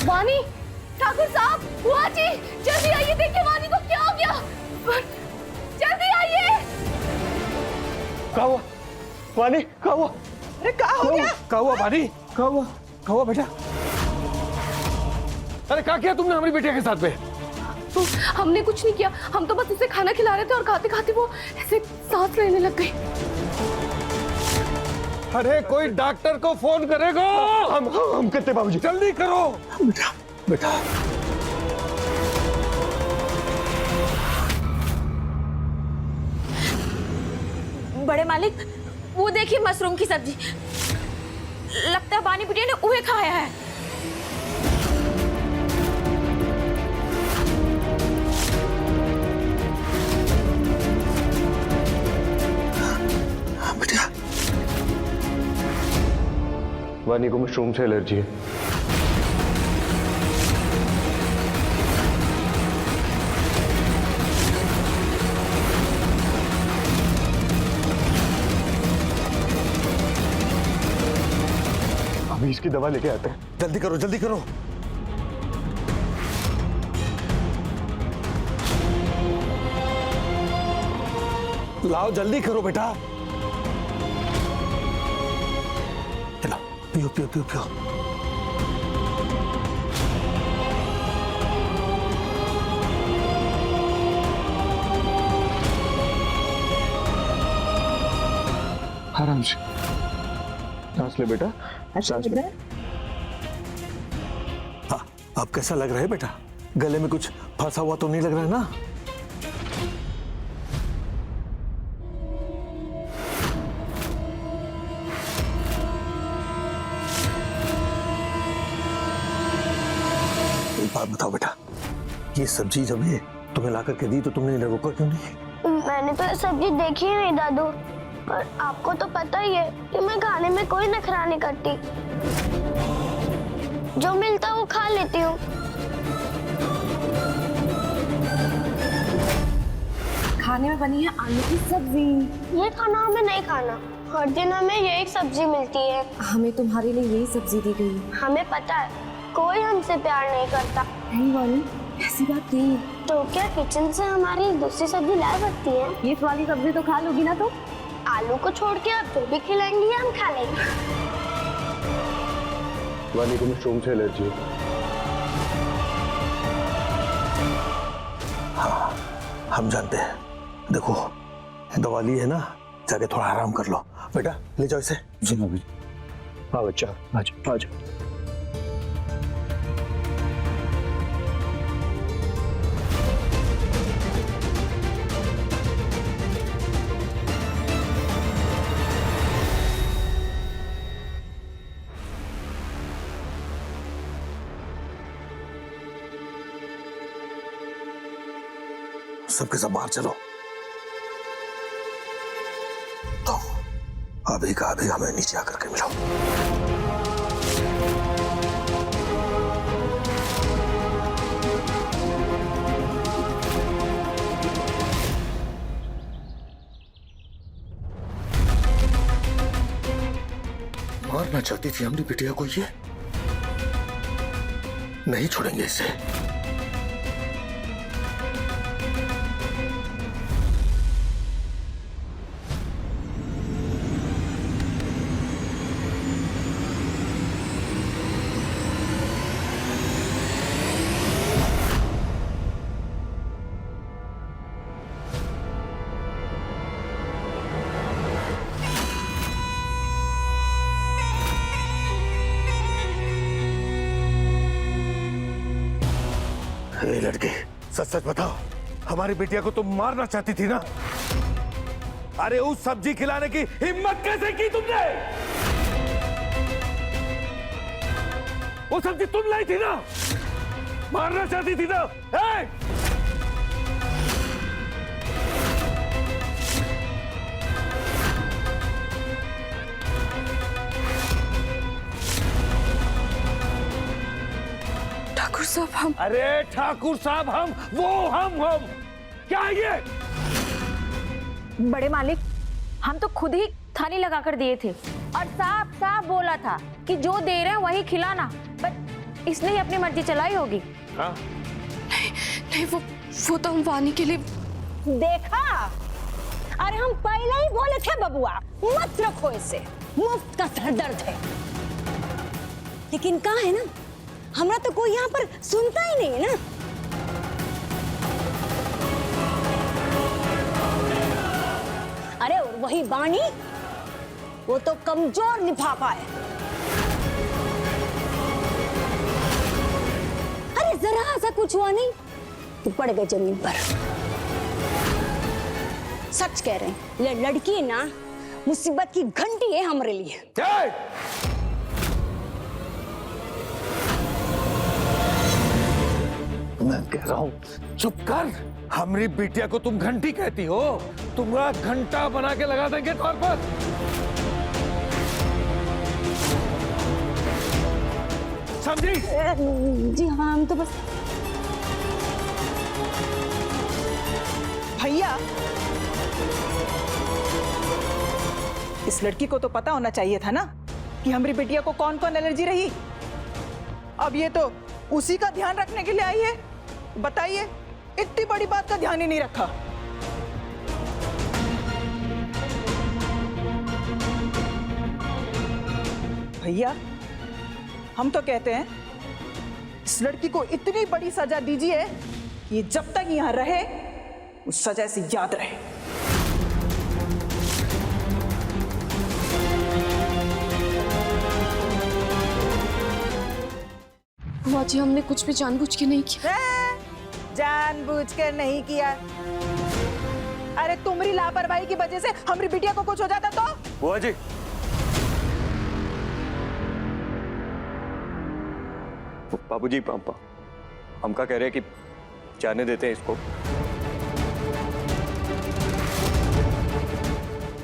वानी, ठाकुर साहब, बुआ जी, जल्दी आइए, देखिए वानी को क्या हो गया। जल्दी आइए। क्या हुआ वानी? क्या हुआ? अरे क्या हो गया? क्या हुआ वानी? क्या हुआ? क्या हुआ बेटा? अरे क्या किया तुमने हमारी बेटिया के साथ में? तो हमने कुछ नहीं किया, हम तो बस उसे खाना खिला रहे थे और खाते खाते वो ऐसे सांस लेने लग गई। अरे कोई डॉक्टर को फोन करेगा। हम कहते बाबूजी जल्दी करो। बेटा बेटा बड़े मालिक, वो देखिए मशरूम की सब्जी, लगता है बानी बिटिया ने उहे खाया है। बेटा वानी को मशरूम से एलर्जी है। अभी इसकी दवा लेके आते हैं। जल्दी करो जल्दी करो। लाओ जल्दी करो बेटा। चलो पियो पियो पियो पियो। आराम से सांस ले बेटा। सांस ले। हाँ, अब कैसा लग रहा है बेटा? गले में कुछ फंसा हुआ तो नहीं लग रहा है ना? एक बात बताओ बेटा, ये सब्जी जब ये तुम्हें ला करके दी तो तुमने रोका क्यों नहीं? मैंने तो सब्जी देखी ही नहीं दादू, पर आपको तो पता ही है कि मैं खाने में कोई नखरा नहीं करती, जो मिलता वो खा लेती हूँ। खाने में बनी है आलू की सब्जी। ये खाना हमें नहीं खाना, हर दिन हमें यही सब्जी मिलती है। हमें तुम्हारे लिए यही सब्जी दी गई है। हमें पता है कोई हमसे प्यार नहीं करता। नहीं वाली, ऐसी बात नहीं। तो क्या किचन से हमारी दूसरी सब्जी ला सकती है? ये वाली सब्जी तो खा लोगी ना तुम? आलू को छोड़ के आप जो भी खिलाएंगी हम खा लेंगे। वानी को मशरूम से एलर्जी है। हाँ, हम जानते हैं। देखो दिवाली है ना, जाके थोड़ा आराम कर लो। बेटा ले जाओ इसे। जी भाभी। हाँ बच्चा, आज आज सबके सब बाहर चलो। तो अभी का अभी हमें नीचे आकर के मिलो। मारना चाहती थी हमने बिटिया को, ये नहीं छोड़ेंगे इसे। ए लड़की, सच सच बताओ, हमारी बिटिया को तुम मारना चाहती थी ना? अरे उस सब्जी खिलाने की हिम्मत कैसे की तुमने? वो सब्जी तुम लाई थी ना? मारना चाहती थी ना? ठाकुर साहब हम। अरे ठाकुर साहब हम, वो हम क्या है ये? बड़े मालिक, हम तो खुद ही थाली लगाकर दिए थे और साफ साफ बोला था कि जो दे रहे हैं वही खिलाना, पर इसने ही अपनी मर्जी चलाई होगी। हाँ? नहीं, वो तो हम वानी के लिए। देखा, अरे हम पहले ही बोले थे बबुआ मत रखो इसे, मुफ्त का सरदर्द है। लेकिन कहाँ है ना, हमरा तो कोई यहाँ पर सुनता ही नहीं है ना। अरे और वही बानी, वो तो कमजोर लिफाफा है। अरे जरा सा कुछ हुआ नहीं तो पड़ गए जमीन पर। सच कह रहे हैं, ये लड़की ना मुसीबत की घंटी है हमारे लिए। मैं कह रहा हूं चुप कर। हमारी बिटिया को तुम घंटी कहती हो, तुम्हारा घंटा बना के लगा देंगे तौर पर। समझी? जी हाँ, हम तो बस। भैया, इस लड़की को तो पता होना चाहिए था ना कि हमारी बिटिया को कौन कौन एलर्जी रही। अब ये तो उसी का ध्यान रखने के लिए आई है। बताइए, इतनी बड़ी बात का ध्यान ही नहीं रखा। भैया, हम तो कहते हैं इस लड़की को इतनी बड़ी सजा दीजिए कि ये जब तक यहां रहे उस सजा से याद रहे। जी हमने कुछ भी जानबूझ के नहीं किया। जानबूझ कर नहीं किया। अरे तुम्हारी लापरवाही की वजह से हमारी बिटिया को कुछ हो जाता तो? बुआ जी, बाबूजी, हम क्या कह रहे हैं कि जाने देते हैं इसको।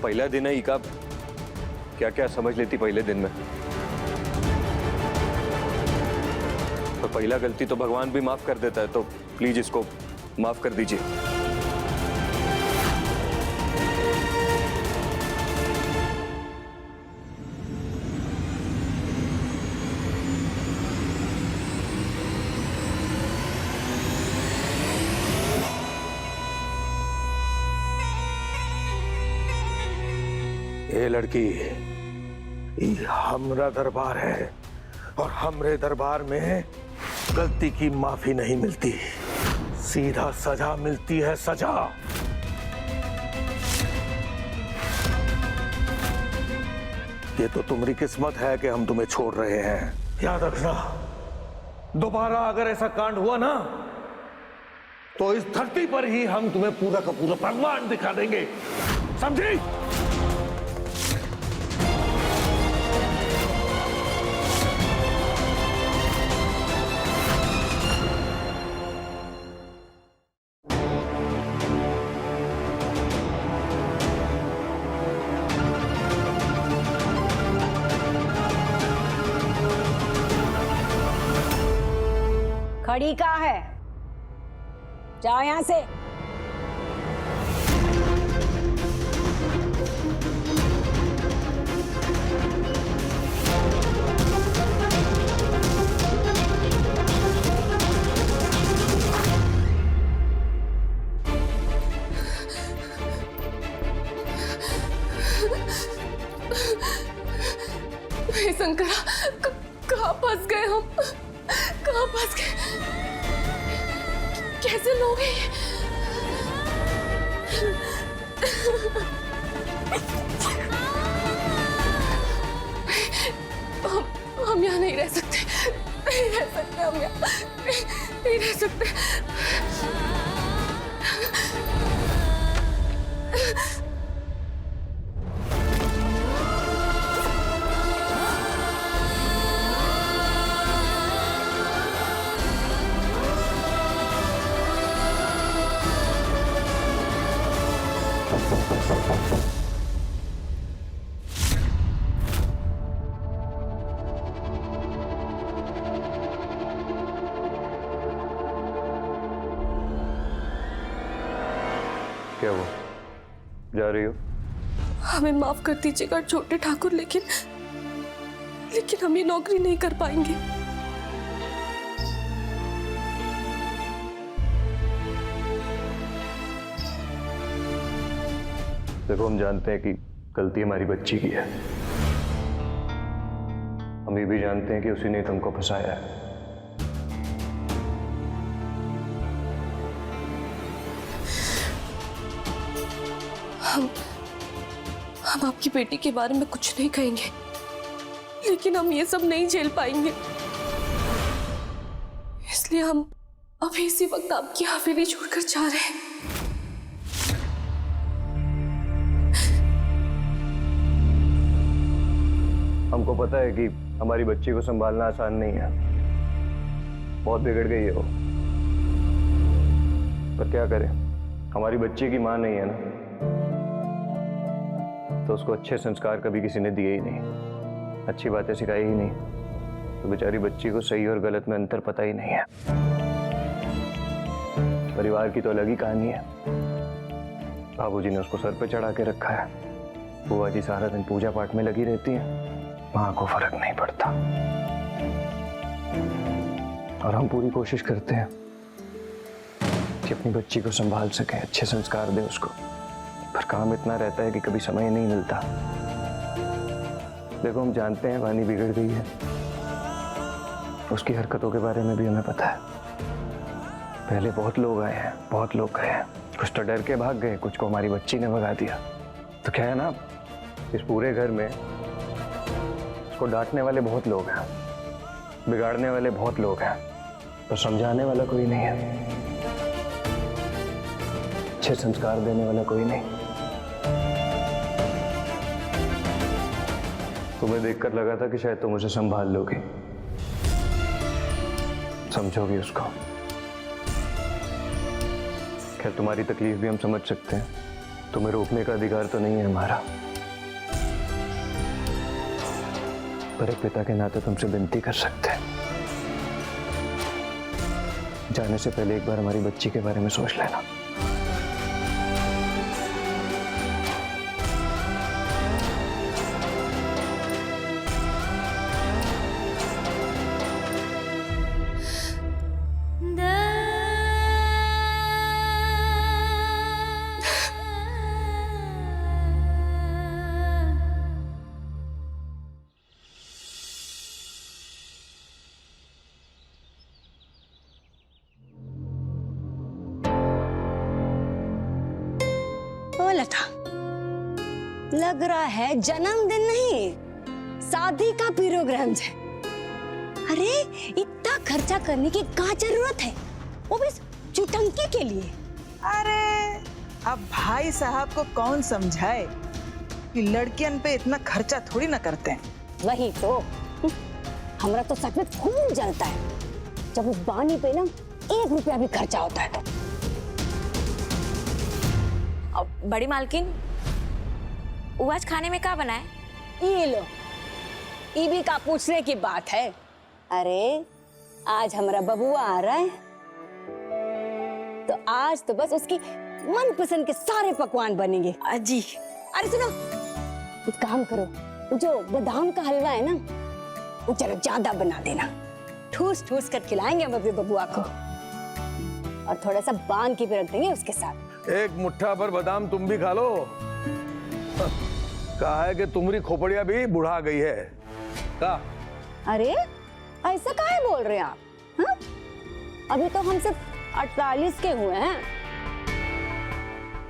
पहला दिन है इका, क्या क्या समझ लेती पहले दिन में। तो पहला गलती तो भगवान भी माफ कर देता है, तो प्लीज इसको माफ कर दीजिए। ये लड़की ये हमरा दरबार है और हमरे दरबार में गलती की माफी नहीं मिलती, सीधा सजा मिलती है, सजा। ये तो तुम्हारी किस्मत है कि हम तुम्हें छोड़ रहे हैं। याद रखना, दोबारा अगर ऐसा कांड हुआ ना तो इस धरती पर ही हम तुम्हें पूरा का पूरा प्रमाण दिखा देंगे, समझी? खड़ी का है, जाओ यहां से। हे शंकरा, कहाँ फंस गए हम? कहाँ फंस गए? कैसे लोग हैं ये? हम यहाँ नहीं रह सकते, नहीं रह सकते, हम यहाँ नहीं रह सकते। क्या हुआ? जा रही हो? हमें माफ कर दीजिएगा छोटे ठाकुर, लेकिन हम ये नौकरी नहीं कर पाएंगे। देखो, हम जानते हैं कि गलती हमारी बच्ची की है। हम ये भी जानते हैं कि उसी ने तुमको फंसाया है। हम आपकी बेटी के बारे में कुछ नहीं कहेंगे, लेकिन हम ये सब नहीं झेल पाएंगे। इसलिए हम अभी इसी वक्त आपकी हवेली छोड़कर जा रहे हैं। हमको पता है कि हमारी बच्ची को संभालना आसान नहीं है, बहुत बिगड़ गई है वो, पर क्या करें, हमारी बच्ची की माँ नहीं है ना, तो उसको अच्छे संस्कार कभी किसी ने दिए ही नहीं, अच्छी बातें सिखाई ही नहीं, तो बेचारी बच्ची को सही और गलत में अंतर पता ही नहीं है। परिवार की तो अलग ही कहानी है। बाबूजी ने उसको सर पे चढ़ा के रखा है, बुआ जी सारा दिन पूजा पाठ में लगी रहती है, माँ को फर्क नहीं पड़ता। और हम पूरी कोशिश करते हैं कि अपनी बच्ची को संभाल सकें, अच्छे संस्कार दें उसको, पर काम इतना रहता है कि कभी समय नहीं मिलता। देखो, हम जानते हैं वानी बिगड़ गई है, उसकी हरकतों के बारे में भी हमें पता है। पहले बहुत लोग आए हैं, बहुत लोग गए हैं, कुछ तो डर के भाग गए, कुछ को हमारी बच्ची ने भगा दिया। तो क्या है ना, इस पूरे घर में उसको डांटने वाले बहुत लोग हैं, बिगाड़ने वाले बहुत लोग हैं, तो समझाने वाला कोई नहीं है, अच्छे संस्कार देने वाला कोई नहीं। तुम्हें देखकर लगा था कि शायद तुम उसे संभाल लोगी, समझोगी उसको। खैर, तुम्हारी तकलीफ भी हम समझ सकते हैं, तुम्हें रोकने का अधिकार तो नहीं है हमारा, पर एक पिता के नाते तुमसे विनती कर सकते हैं, जाने से पहले एक बार हमारी बच्ची के बारे में सोच लेना। वाला था। लग रहा है जन्मदिन नहीं, शादी का प्रोग्राम है। अरे इतना खर्चा करने की क्या जरूरत है, वो भी चुटंकी के लिए। अरे अब भाई साहब को कौन समझाए कि लड़कियन पे इतना खर्चा थोड़ी ना करते हैं। वही तो, हमारा तो सच में खून जलता है जब उस बानी पे ना 1 रुपया भी खर्चा होता है तो। अब बड़ी मालकिन, वो आज खाने में क्या बना है? ये लो, ये भी का पूछने की बात है। अरे आज हमारा बबुआ आ रहा है, तो आज तो बस उसकी मनपसंद के सारे पकवान बनेंगे। अजी, अरे सुनो, एक काम करो, वो जो बादाम का हलवा है ना, वो जरा ज्यादा बना देना। ठूस ठूस कर खिलाएंगे हम अपने बबुआ को, और थोड़ा सा बांध के भी रख देंगे उसके साथ। एक मुट्ठा भर बादाम तुम भी खा लो। कहा है कि तुम्हारी खोपड़िया भी बुढ़ा गई है। का? अरे ऐसा काहे बोल रहे हैं आप? हा? अभी तो हम सिर्फ 48 के हुए हैं।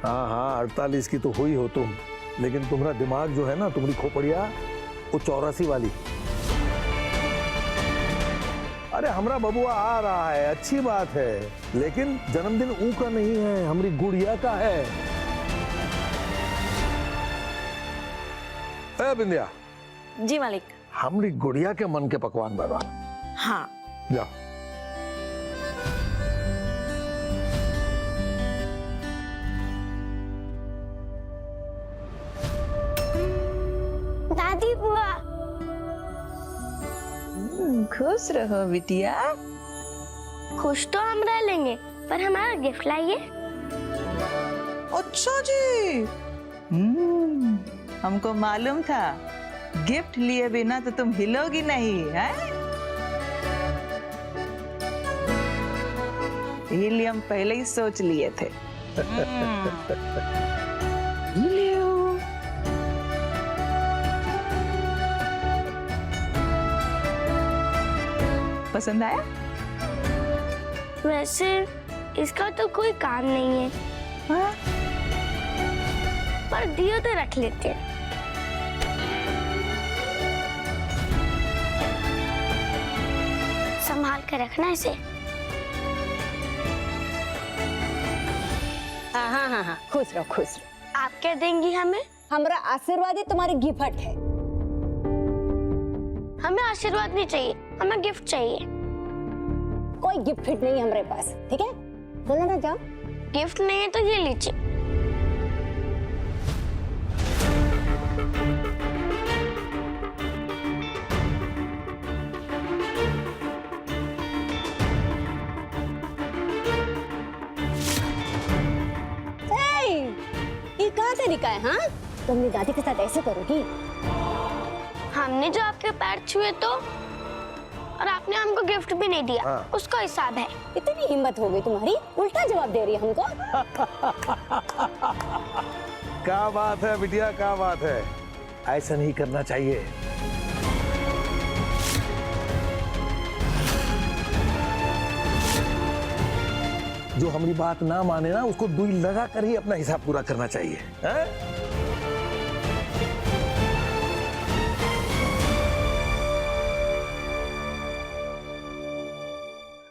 हाँ 48 की तो हुई हो तुम, लेकिन तुम्हारा दिमाग जो है ना, तुम्हारी खोपड़िया वो 84 वाली। अरे हमारा बबुआ आ रहा है, अच्छी बात है, लेकिन जन्मदिन ऊ का नहीं है, हमारी गुड़िया का है। ए बिंदिया। जी मालिक। हमारी गुड़िया के मन के पकवान बना। हाँ। जाओ। दादी बुआ। खुश रहो बिटिया। खुश तो हम रह लेंगे, पर हमारा गिफ्ट लाइए। अच्छा जी, हमको मालूम था गिफ्ट लिए बिना तो तुम हिलोगी नहीं है। ये हम पहले ही सोच लिए थे। पसंद आया? वैसे इसका तो कोई काम नहीं है। हाँ? पर दियो तो रख लेते हैं। संभाल कर रखना इसे। हाँ, खुश रहो खुश रहो। आप क्या देंगी हमें? हमारा आशीर्वाद ही तुम्हारी गिफ्ट है। हमें आशीर्वाद नहीं चाहिए, हमें गिफ्ट चाहिए। कोई गिफ्ट नहीं है हमारे पास, ठीक है? बोलो ना, जाओ। गिफ्ट नहीं है तो ये लीजिए। ये क्या तरीका है? हाँ, तुम अपनी दादी के साथ ऐसे करोगी? हमने जो आपके पैर छुए तो, और आपने हमको गिफ्ट भी नहीं दिया। हाँ। उसका हिसाब है। इतनी हिम्मत हो गई तुम्हारी, उल्टा जवाब दे रही है हमको। क्या बात है बिटिया, क्या बात है, ऐसा नहीं करना चाहिए। जो हमारी बात ना माने ना, उसको दुई लगा कर ही अपना हिसाब पूरा करना चाहिए, है?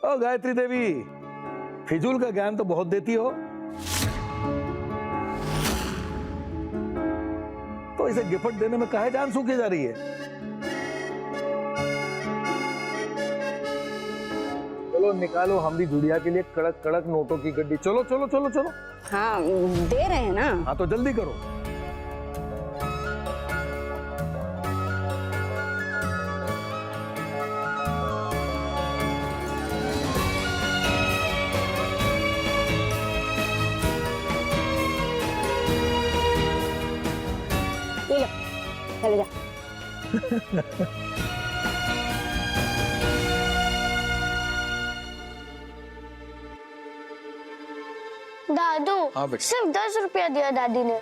ओ गायत्री देवी, फिजूल का ज्ञान तो बहुत देती हो, तो इसे गिफ्ट देने में काहे जान सूखे जा रही है? चलो निकालो हमारी गुड़िया के लिए कड़क कड़क नोटों की गड्डी। चलो चलो चलो चलो। हाँ, दे रहे हैं ना। हाँ तो जल्दी करो। ये लो, चले जा। दादू, हाँ बेटा। सिर्फ 10 रुपया दिया दादी ने।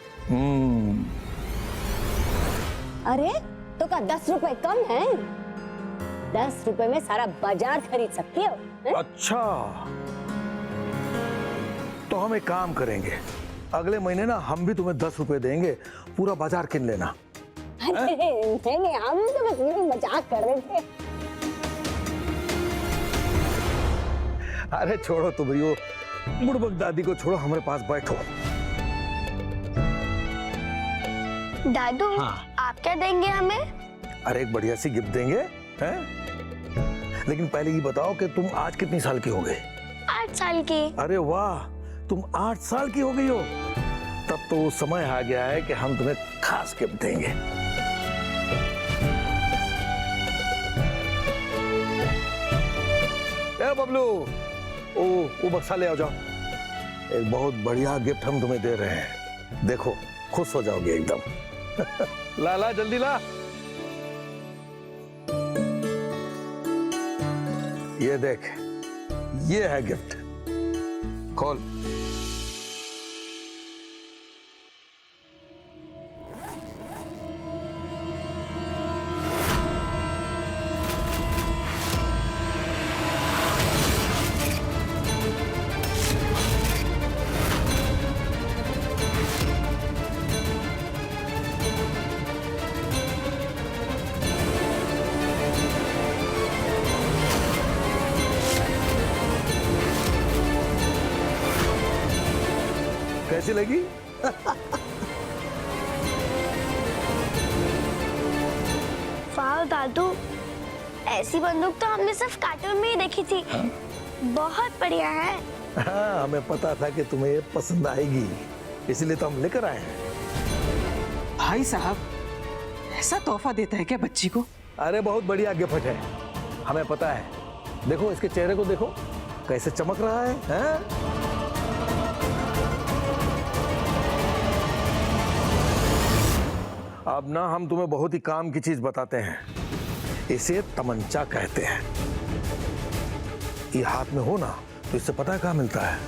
अरे तो क्या 10 रुपए कम है? 10 रुपए में सारा बाजार खरीद सकती हो। अच्छा, तो हम एक काम करेंगे, अगले महीने ना हम भी तुम्हें 10 रुपए देंगे, पूरा बाजार किन लेना। अरे नहीं, हम तो बस यूं मजाक कर रहे थे। अरे छोड़ो तुम रियो, बुड़बक दादी को छोड़ो, हमारे पास बैठो। दादू आप क्या देंगे हमें? अरे एक बढ़िया सी गिफ्ट देंगे, हैं? लेकिन पहले ये बताओ कि तुम आज कितनी साल की हो गई? 8 साल की। अरे वाह, तुम 8 साल की हो गई हो। तब तो समय आ गया है कि हम तुम्हें खास गिफ्ट देंगे। ए बबलू, वो बक्सा ले आओ जाओ। एक बहुत बढ़िया गिफ्ट हम तुम्हें दे रहे हैं, देखो खुश हो जाओगे एकदम। ला ला जल्दी ला। ये देख, ये है गिफ्ट, खोल। कैसी लगी? वाह दादू, ऐसी बंदूक तो हमने सिर्फ कार्टून में ही देखी थी। बहुत बढ़िया है। हाँ, हमें पता था कि तुम्हें ये पसंद आएगी, इसलिए तो हम लेकर आए हैं। भाई साहब, ऐसा तोहफा देता है क्या बच्ची को? अरे बहुत बढ़िया गिफ्ट है, हमें पता है। देखो इसके चेहरे को देखो, कैसे चमक रहा है, हैं? अब ना हम तुम्हें बहुत ही काम की चीज बताते हैं, इसे तमंचा कहते हैं। ये हाथ में हो ना तो इससे पता है कहाँ मिलता है?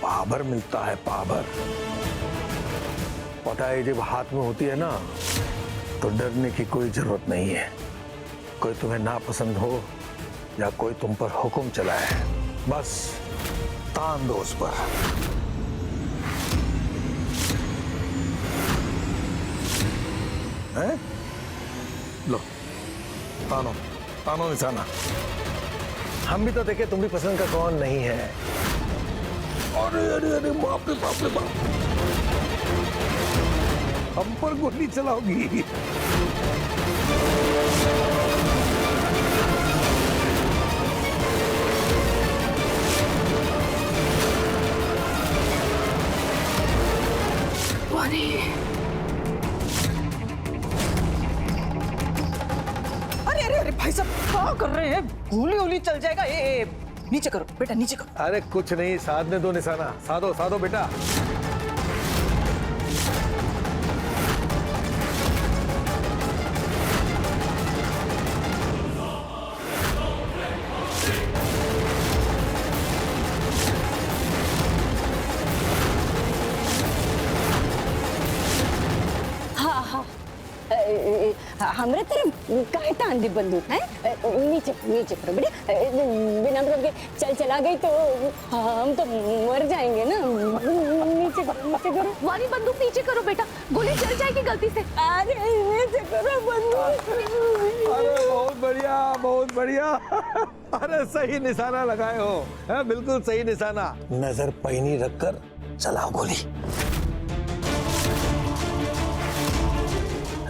पावर मिलता है, पावर। पता है जब हाथ में होती है ना तो डरने की कोई जरूरत नहीं है। कोई तुम्हें नापसंद हो या कोई तुम पर हुक्म चलाए, बस तान दो उस पर। हैं? लो, तानो, तानो निशाना। हम भी तो देखे तुम भी पसंद का कौन नहीं है। अरे अरे अरे बाप रे बाप रे बाप, हम पर गोली चलाओगी। अरे भाई साहब क्या कर रहे हैं? गोली गोली चल जाएगा। ए, नीचे करो बेटा, नीचे करो। अरे कुछ नहीं, साधने दो निशाना, साधो साधो बेटा। हमरे तरफ काहे तान दी बंदूक है? नीचे नीचे करो बेटा, बिना मतलब के चल चला गई तो हम तो मर जाएंगे ना। नीचे करो, नीचे करो। वानी बंदूक नीचे करो बेटा, गोली चल जाएगी गलती से। अरे नीचे करो बंदूक। अरे बहुत बढ़िया, बहुत बढ़िया। अरे सही निशाना लगाए हो, है बिल्कुल सही निशाना। नजर पैनी रखकर चलाओ गोली।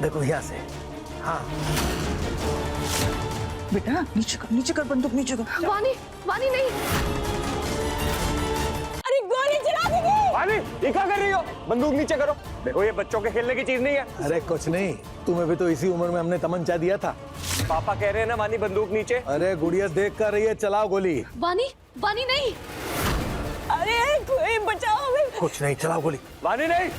देखो यहाँ से, हाँ बेटा नीचे कर बंदूक, नीचे कर। वानी, वानी नहीं। अरे गोली चला देगी। वानी, ये क्या कर रही हो? बंदूक नीचे करो। देखो ये बच्चों के खेलने की चीज नहीं है। अरे कुछ नहीं, तुम्हें भी तो इसी उम्र में हमने तमंचा दिया था। पापा कह रहे हैं ना वानी बंदूक नीचे। अरे गुड़िया देख कर रही है, चलाओ गोली। वानी, वानी नहीं। अरे कोई बचाओ। कुछ नहीं, चलाओ गोली। वानी नहीं।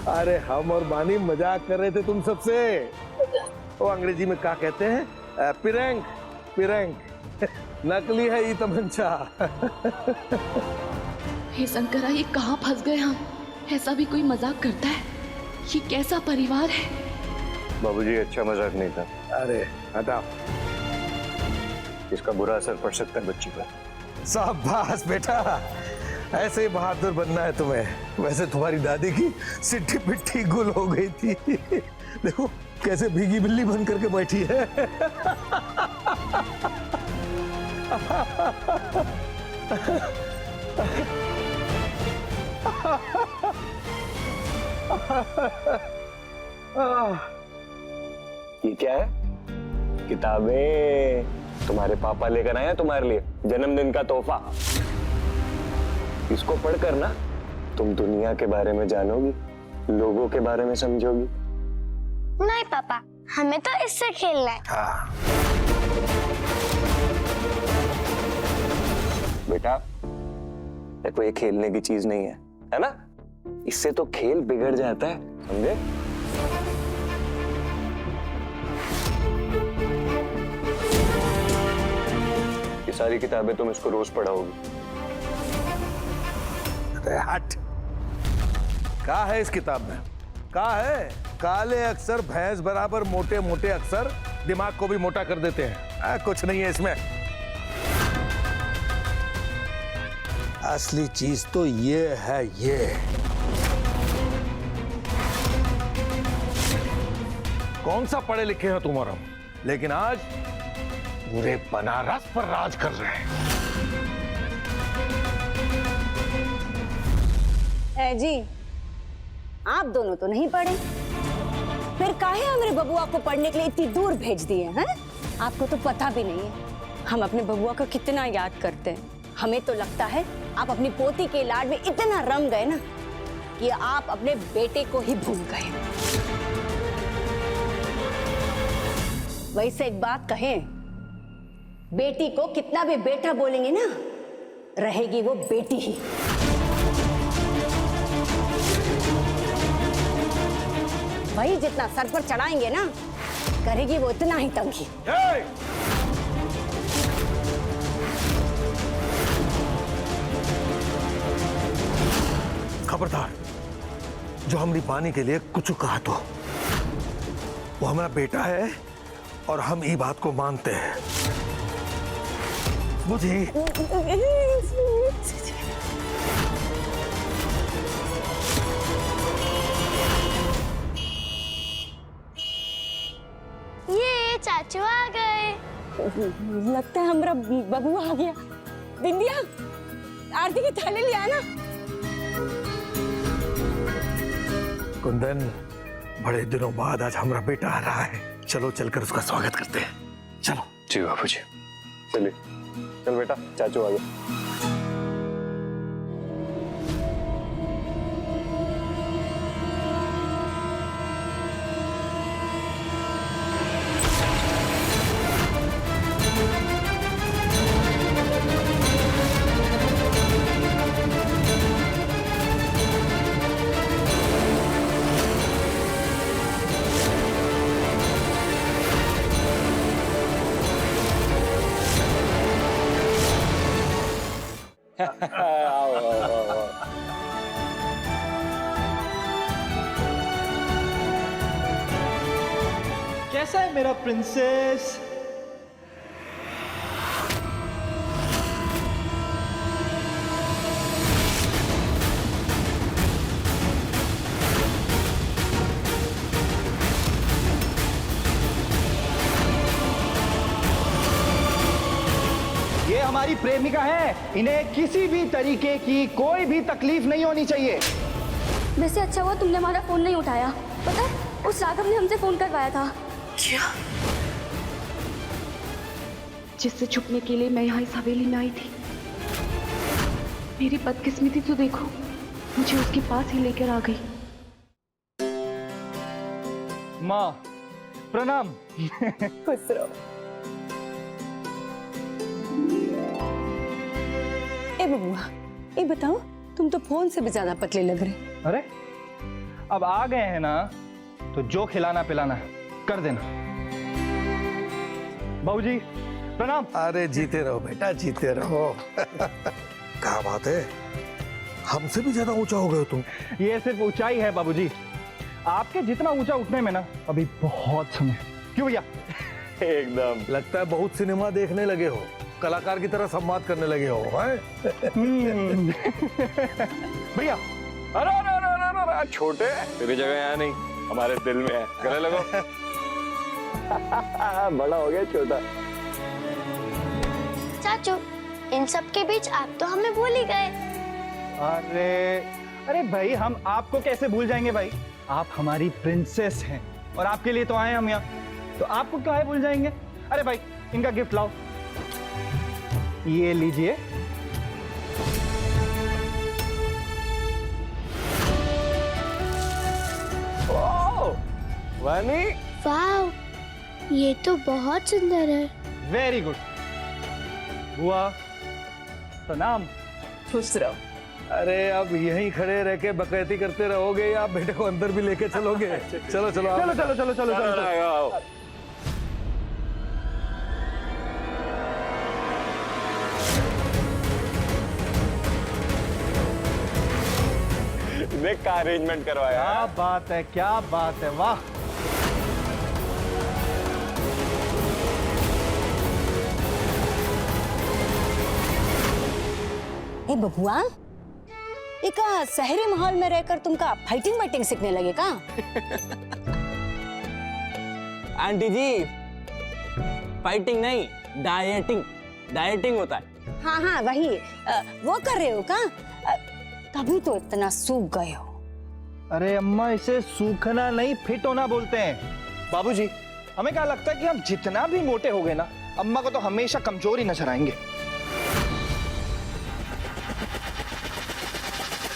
अरे हम और बानी मजाक कर रहे थे तुम सबसे। वो अंग्रेजी में क्या कहते हैं? पिरैंक, पिरैंक। नकली है ये तमंचा। हे शंकरा, ये कहाँ फंस गए हम? ऐसा भी कोई मजाक करता है? ये कैसा परिवार है? बाबूजी अच्छा मजाक नहीं था। अरे हटाओ, इसका बुरा असर पड़ सकता है बच्ची पर। शाबाश बेटा, ऐसे बहादुर बनना है तुम्हें। वैसे तुम्हारी दादी की सिट्ठी पिट्ठी गुल हो गई थी। देखो कैसे भीगी बिल्ली बन करके बैठी है। ये क्या है? किताबें तुम्हारे पापा लेकर आए हैं तुम्हारे लिए, जन्मदिन का तोहफा। इसको पढ़कर ना तुम दुनिया के बारे में जानोगी, लोगों के बारे में समझोगी। नहीं पापा, हमें तो इससे खेलना है। हाँ। बेटा देखो, ये खेलने की चीज नहीं है ना? इससे तो खेल बिगड़ जाता है, समझे? ये सारी किताबें तुम इसको रोज पढ़ाओगी। अरे हट, क्या है इस किताब में? क्या है? काले अक्षर भैंस बराबर मोटे मोटे अक्षर दिमाग को भी मोटा कर देते हैं। कुछ नहीं है इसमें। असली चीज तो ये है, ये कौन सा पढ़े लिखे हैं तुम और हम, लेकिन आज पूरे बनारस पर राज कर रहे हैं। जी आप दोनों तो नहीं पढ़े, फिर काहे हमारे बबुआ को पढ़ने के लिए इतनी दूर भेज दिए हैं? आपको तो पता भी नहीं है हम अपने बबुआ को कितना याद करते हैं। हमें तो लगता है आप अपनी पोती के लाड में इतना रम गए ना कि आप अपने बेटे को ही भूल गए। वैसे एक बात कहें, बेटी को कितना भी बेटा बोलेंगे ना, रहेगी वो बेटी ही। वही जितना सर पर चढ़ाएंगे ना, करेगी वो इतना ही तंगी। खबरदार, जो हमारी पानी के लिए कुछ कहा तो वो हमारा बेटा है और हम ये बात को मानते हैं। बुझी? ये चाचू आ गए। लगता है हमारा बबुआ आ गया। बिंदिया, आरती की थाली ले आना। कुंदन, बड़े दिनों बाद आज हमारा बेटा आ रहा है, चलो चलकर उसका स्वागत करते हैं। चलो। जी बाबूजी, चलिए। चल बेटा, चाचू आ गए। कैसा है मेरा प्रिंसेस? ये हमारी प्रेमिका है, इन्हें किसी भी तरीके की कोई भी तकलीफ नहीं होनी चाहिए। वैसे अच्छा हुआ तुमने हमारा फोन नहीं उठाया। पता है, उस राघव ने हमसे फोन करवाया था। क्या? जिससे छुपने के लिए मैं यहाँ इस हवेली में आई थी। मेरी बदकिस्मती तो देखो, मुझे उसके पास ही लेकर आ गई। माँ प्रणाम। खुश रहो। ए बबुआ, ये बताओ, तुम तो फोन से भी ज्यादा पतले लग रहे। अरे अब आ गए हैं ना, तो जो खिलाना पिलाना है कर देना। बाबूजी प्रणाम। अरे जीते रहो बेटा, जीते रहो। क्या बात है, हमसे भी ज्यादा ऊंचा हो गए तुम। ये सिर्फ ऊंचाई है बाबूजी, आपके जितना ऊंचा उठने में ना अभी बहुत समय। क्यों भैया? एकदम लगता है बहुत सिनेमा देखने लगे हो, कलाकार की तरह संवाद करने लगे हो। भैया अरे अरे अरे अरे अरे छोटे, तेरी जगह यहाँ नहीं, हमारे दिल में है। गले लगो। बड़ा हो गया छोटा। चाचू, इन सब के बीच आप तो हमें भूल ही गए। अरे भाई, हम आपको कैसे भूल जाएंगे भाई? आप हमारी प्रिंसेस हैं और आपके लिए तो आए हम यहाँ, तो आपको काहे भूल जाएंगे? अरे भाई, इनका गिफ्ट लाओ, ये लीजिए। वानी, वाह, ये तो बहुत सुंदर है। Very good. बुआ प्रणाम। खुश रहो। अरे अब यहीं खड़े रह के बकैती करते रहोगे या आप बेटे को अंदर भी लेके चलोगे? चलो चलो चलो चलो चलो चलो चलो। देख का अरेंजमेंट करवाया। क्या बात है, क्या बात है, वाह। ए बबुआ, एक शहरी माहौल में रहकर तुमका फाइटिंग वाइटिंग सीखने लगे का? आंटी जी, फाइटिंग नहीं, डाइटिंग, डाइटिंग होता है। हाँ हाँ वही, वो कर रहे हो का? तभी तो इतना सूख गए हो। अरे अम्मा, इसे सूखना नहीं, फिट होना बोलते हैं। बाबूजी, हमें क्या लगता है कि हम जितना भी मोटे हो गए ना, अम्मा को तो हमेशा कमजोर ही नजर आएंगे।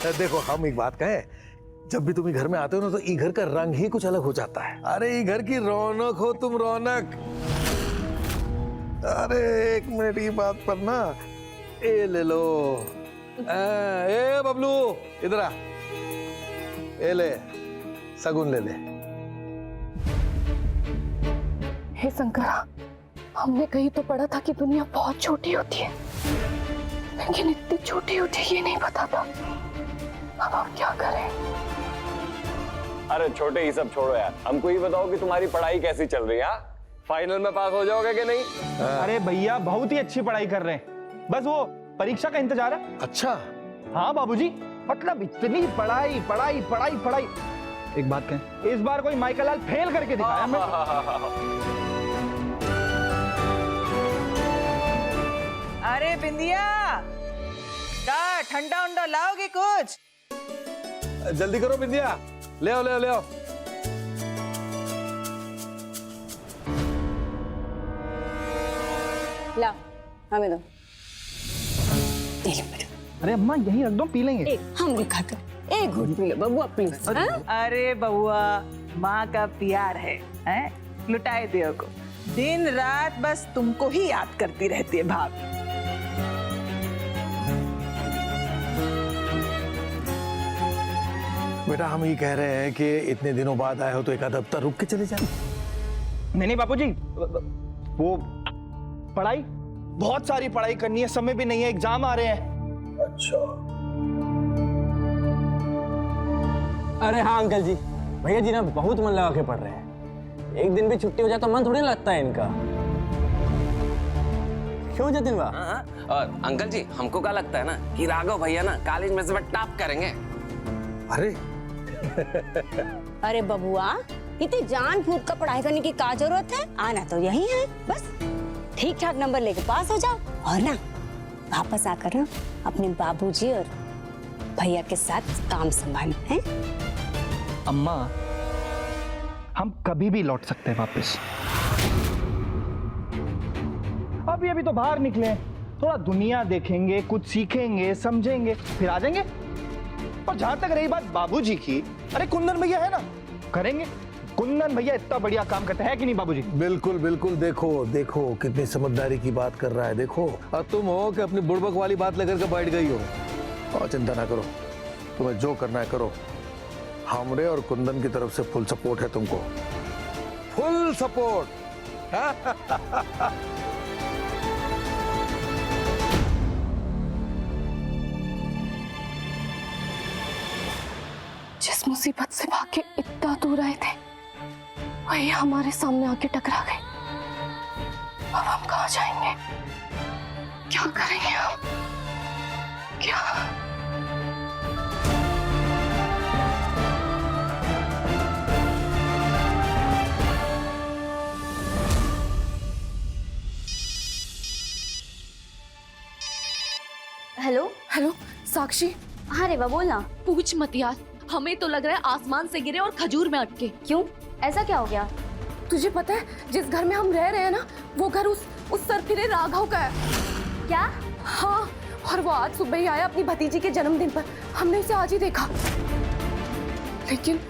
देखो, हम एक बात कहें, जब भी तुम घर में आते हो ना, तो ई घर का रंग ही कुछ अलग हो जाता है। अरे ई घर की रौनक हो तुम, रौनक। अरे एक मिनट की बात पर ना, ए ले लो। ए बबलू, इधर आ, ए ले, सगुन ले ले। हे शंकरा, हमने कहीं तो पढ़ा था कि दुनिया बहुत छोटी होती है, लेकिन इतनी छोटी होती है ये नहीं पता था। अब हम क्या करें? अरे छोटे, ये सब छोड़ो यार, हमको ये बताओ कि तुम्हारी पढ़ाई कैसी चल रही है? फाइनल में पास हो जाओगे कि नहीं? अरे भैया, बहुत ही अच्छी पढ़ाई कर रहे हैं, बस वो परीक्षा का इंतजार है। अच्छा। हाँ बाबूजी, मतलब इतनी पढ़ाई पढ़ाई पढ़ाई पढ़ाई। एक बात कहें, इस बार कोई माइकल लाल फेल करके दिखाया हमें। अरे बिंदिया, क्या ठंडा उंडा लाओगे कुछ? जल्दी करो बिंदिया, ले आओ ले आओ ले आओ। ला, हमें दो। अरे अम्मा, यहीं रख दो, पी लेंगे। हम लिखा कर, एक घूट पी लो बबुआ प्लीज। अरे बबुआ, माँ का प्यार है, हैं? लुटाए दियो को, दिन रात बस तुमको ही याद करती रहती है भाभी। बेटा, हम ये कह रहे हैं कि इतने दिनों बाद आए हो तो एक आध हफ्ता रुक के चले जाए। नहीं नहीं बाबूजी, वो पढ़ाई, बहुत सारी पढ़ाई करनी है, समय भी नहीं है, एग्जाम आ रहे हैं। अच्छा। अरे हाँ अंकल जी, भैया जी ना बहुत मन लगा के पढ़ रहे हैं। एक दिन भी छुट्टी हो जाए तो मन थोड़ी लगता है इनका। क्यों जतिन बा? और अंकल जी, हमको क्या लगता है ना कि राघव भैया ना कॉलेज में से टॉप करेंगे। अरे अरे बबुआ, इतनी जान फूंक कर पढ़ाई करने की क्या जरूरत है? आना तो यही है, बस ठीक ठाक नंबर लेके पास हो जाओ और ना वापस आकर ना अपने बाबूजी और भैया के साथ काम संभालो हैं। अम्मा, हम कभी भी लौट सकते हैं वापस। अभी अभी तो बाहर निकले, थोड़ा दुनिया देखेंगे, कुछ सीखेंगे, समझेंगे, फिर आ जाएंगे। और जहां तक रही बात बाबूजी की, अरे कुंदन भैया है ना, करेंगे। कुंदन भैया इतना बढ़िया काम करते हैं कि नहीं बाबूजी? बिल्कुल बिल्कुल। देखो देखो कितनी समझदारी की बात कर रहा है। देखो, और तुम हो कि अपनी बुड़बक वाली बात लेकर के बैठ गई हो। और चिंता ना करो, तुम्हें जो करना है करो। हमरे और कुंदन की तरफ से फुल सपोर्ट है तुमको, फुल सपोर्ट। जिस मुसीबत से भाग के इतना दूर आए थे वही हमारे सामने आके टकरा गए। अब हम कहाँ जाएंगे, क्या करेंगे हम, क्या? हेलो हेलो साक्षी। हाँ रेवा बोलना। पूछ मत यार, हमें तो लग रहा है आसमान से गिरे और खजूर में अटके। क्यों, ऐसा क्या हो गया? तुझे पता है जिस घर में हम रह रहे हैं ना, वो घर उस सरफिरे राघव का है। क्या? हाँ, और वो आज सुबह ही आया अपनी भतीजी के जन्मदिन पर। हमने उसे आज ही देखा, लेकिन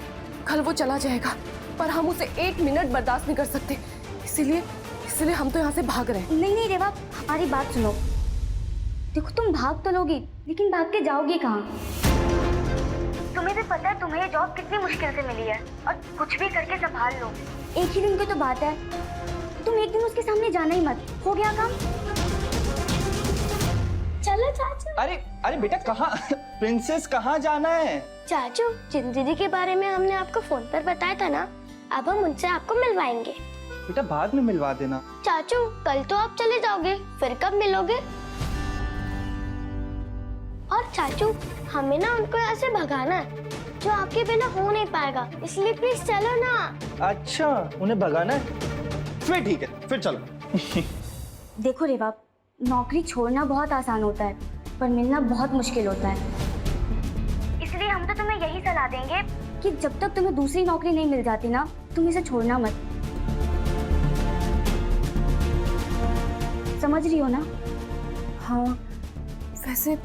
कल वो चला जाएगा, पर हम उसे 1 मिनट बर्दाश्त नहीं कर सकते। इसीलिए हम तो यहाँ से भाग रहे हैं। नहीं रेवा, हमारी बात सुनो। देखो तुम भाग तो लोगी, लेकिन भाग के जाओगी कहाँ? तुम्हें भी पता है तुम्हें ये जॉब कितनी मुश्किल से मिली है, और कुछ भी करके संभाल लो। एक ही दिन की तो बात है, तुम एक दिन उसके सामने जाना ही मत। हो गया काम? चलो चाचू। अरे बेटा कहाँ, प्रिंसेस कहाँ जाना है? चाचू, जिन दीदी के बारे में हमने आपको फोन पर बताया था ना, अब हम उनसे आपको मिलवाएंगे। बेटा बाद में मिलवा देना। चाचू, कल तो आप चले जाओगे, फिर कब मिलोगे? और चाचू, हमें ना उनको यहाँ से भगाना है, जो आपके बिना हो नहीं पाएगा, इसलिए प्लीज चलो ना। अच्छा, उन्हें भगाना है? फिर ठीक है, फिर चलो। देखो रेवा, नौकरी छोड़ना बहुत आसान होता है, पर मिलना बहुत मुश्किल होता है। इसलिए हम तो तुम्हें यही सलाह देंगे कि जब तक तुम्हें दूसरी नौकरी नहीं मिल जाती ना, तुम इसे छोड़ना मत। समझ रही हो ना? हाँ, वैसे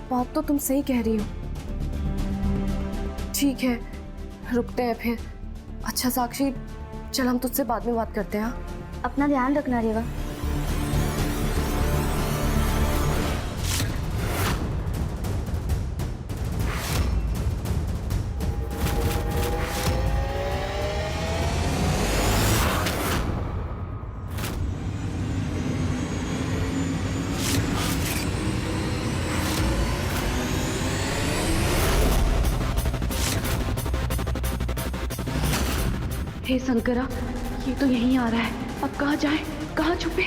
बात तो तुम सही कह रही हो। ठीक है, रुकते हैं फिर। अच्छा साक्षी, चल हम तुझसे बाद में बात करते हैं। हाँ, अपना ध्यान रखना रेवा। हे शंकरा, ये तो यहीं आ रहा है। अब कहाँ जाए, कहाँ छुपे?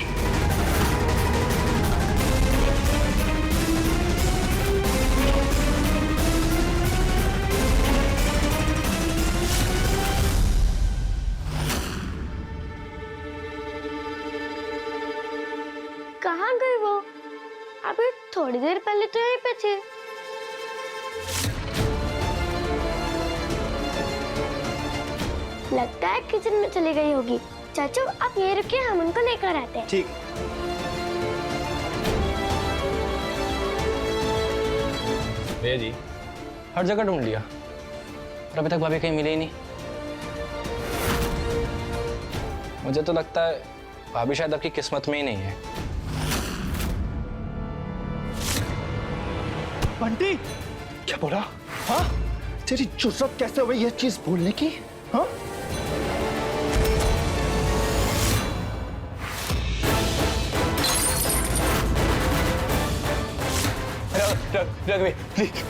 कहाँ गए वो? अभी थोड़ी देर पहले तो यहीं पे थे। लगता है किचन में चली गई होगी। चाचू, आप ये रुकिए, हम उनको लेकर आते हैं। ठीक। भैया जी, हर जगह ढूंढ लिया, पर अभी तक भाभी कहीं मिली ही नहीं। मुझे तो लगता है भाभी शायद आपकी किस्मत में ही नहीं है। बंटी, क्या बोला? हाँ, तेरी जुर्रत कैसे हो गई ये चीज बोलने की? हाँ? रघुवीर प्लीज।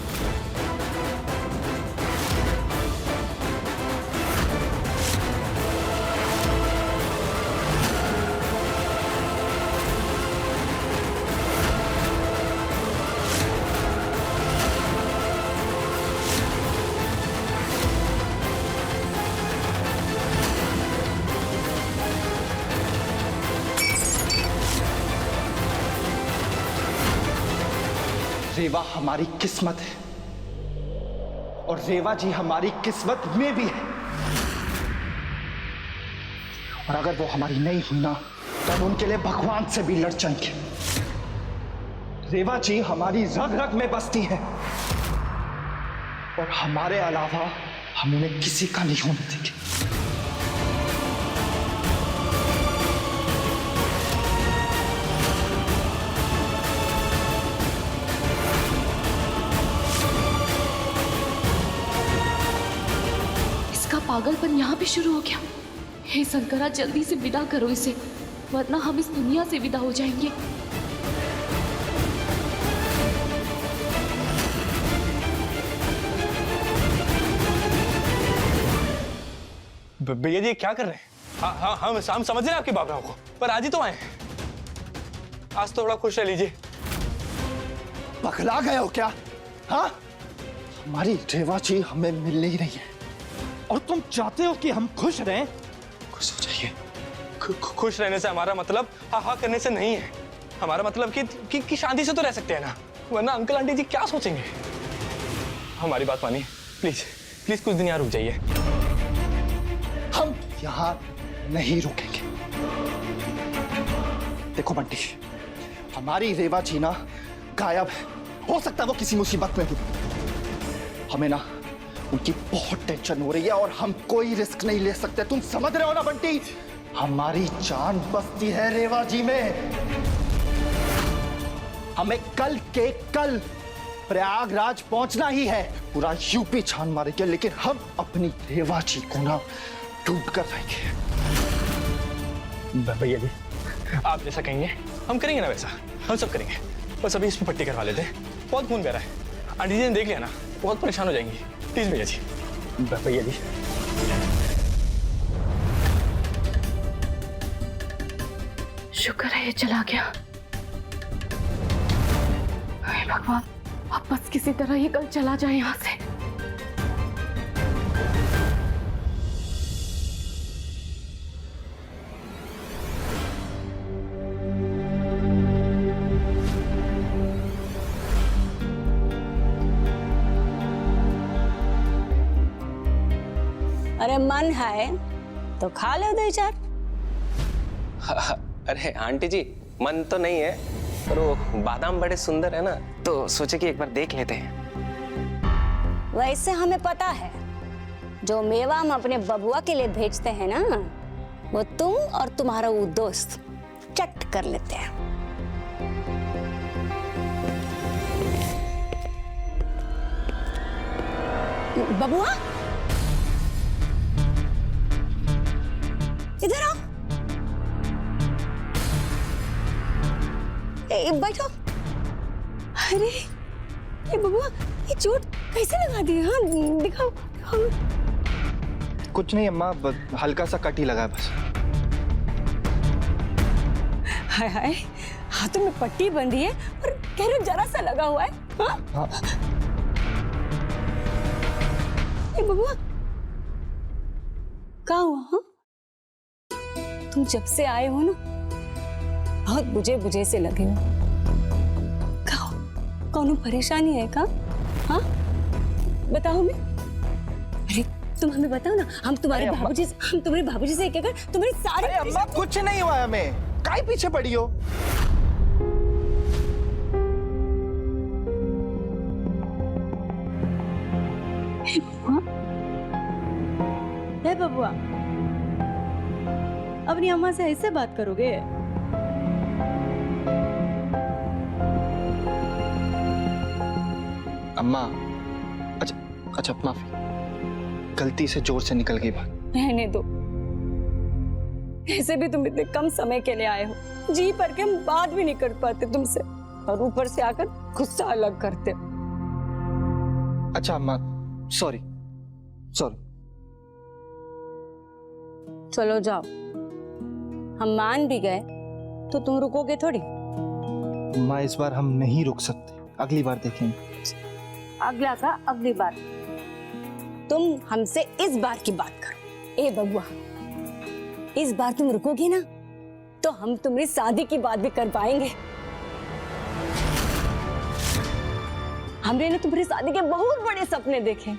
रेवा हमारी किस्मत है, और रेवा जी हमारी किस्मत में भी है। और अगर वो हमारी नहीं हुई ना, तो हम उनके लिए भगवान से भी लड़ जाएंगे। रेवा जी हमारी रग रग में बसती है, और हमारे अलावा हम उन्हें किसी का नहीं होने देंगे। पागलपन यहाँ पे शुरू हो गया। हे शंकरा, जल्दी से विदा करो इसे, वरना हम इस दुनिया से विदा हो जाएंगे। भैया जी क्या कर रहे हैं? हाँ हम समझ रहे हैं आपकी भावनाओं को, पर आज ही तो आए हैं। आज तो थोड़ा खुश रह लीजिए। पगला गए हो क्या? हाँ, हमारी रेवा जी हमें मिल नहीं रही है और तुम चाहते हो कि हम खुश रहें? खुश हो जाइए। खुश रहने से हमारा मतलब हाँ करने से नहीं है। हमारा मतलब कि शांति से तो रह सकते हैं ना, वरना अंकल आंटी जी क्या सोचेंगे। हमारी बात मानिए प्लीज, प्लीज कुछ दिन यहाँ रुक जाइए। हम यहाँ नहीं रुकेंगे। देखो बंटी, हमारी रेवा जी ना गायब है, हो सकता है वो किसी मुसीबत में हो। हमें ना उनकी बहुत टेंशन हो रही है और हम कोई रिस्क नहीं ले सकते। तुम समझ रहे हो ना बंटी? हमारी जान बसती है रेवा जी में। हमें कल के कल प्रयागराज पहुंचना ही है। पूरा यूपी छान मारेंगे, लेकिन हम अपनी रेवा जी को ना ढूंढ कर रहेंगे। भैया जी आप जैसा कहेंगे हम करेंगे ना, वैसा हम सब करेंगे। बस अभी इस पर पट्टी करवा लेते हैं, बहुत खून बह रहा है। आंटी जी ने देख लिया ना बहुत परेशान हो जाएंगी। प्लीज भैया जी। भैया जी शुक्र है ये चला गया। हे भगवान, वापस किसी तरह ये कल चला जाए यहाँ से। अरे मन है तो खा लो 2-4। अरे आंटी जी मन तो नहीं है, पर वो बादाम बड़े सुंदर है ना, तो सोचे कि एक बार देख लेते हैं। वैसे हमें पता है जो मेवा हम अपने बबुआ के लिए भेजते हैं ना, वो तुम और तुम्हारा वो दोस्त चट कर लेते हैं। बबुआ इधर आओ, बैठो। अरे ये बबुआ ये चोट कैसे लगा दी? हाँ दिखाओ दिखाओ। कुछ नहीं अम्मा, हल्का सा कट ही लगा है बस। हाय हाय, हाथों में पट्टी बंधी है और कह रहे जरा सा लगा हुआ है। हाँ? हाँ। ये बबुआ क्या हुआ? हाँ? तुम जब से आए हो ना बहुत बुझे बुझे से लगे हो। कौन परेशानी है का? हाँ बताओ हमें। अरे तुम हमें बताओ ना, हम तुम्हारे बाबूजी से क्या कर तुम्हारी सारी। अरे अम्मा कुछ नहीं हुआ है हमें, काहे पीछे पड़ी हो? हे बबुआ, अपनी अम्मा से ऐसे बात करोगे? अम्मा अच्छा माफी, गलती से जोर से निकल गई बात। रहने दो, ऐसे भी तुम इतने कम समय के लिए आए हो, जी पर के हम बात भी नहीं कर पाते तुमसे, और ऊपर से आकर गुस्सा अलग करते। अच्छा अम्मा सॉरी। चलो जाओ, हम मान भी गए तो तुम रुकोगे थोड़ी। अम्मा इस बार हम नहीं रुक सकते, अगली बार देखेंगे। अगला का अगली बार, तुम हमसे इस बार की बात करो। ए बबुआ, इस बार तुम रुकोगे ना तो हम तुम्हारी शादी की बात भी कर पाएंगे। हमने ना तुम्हारी शादी के बहुत बड़े सपने देखे।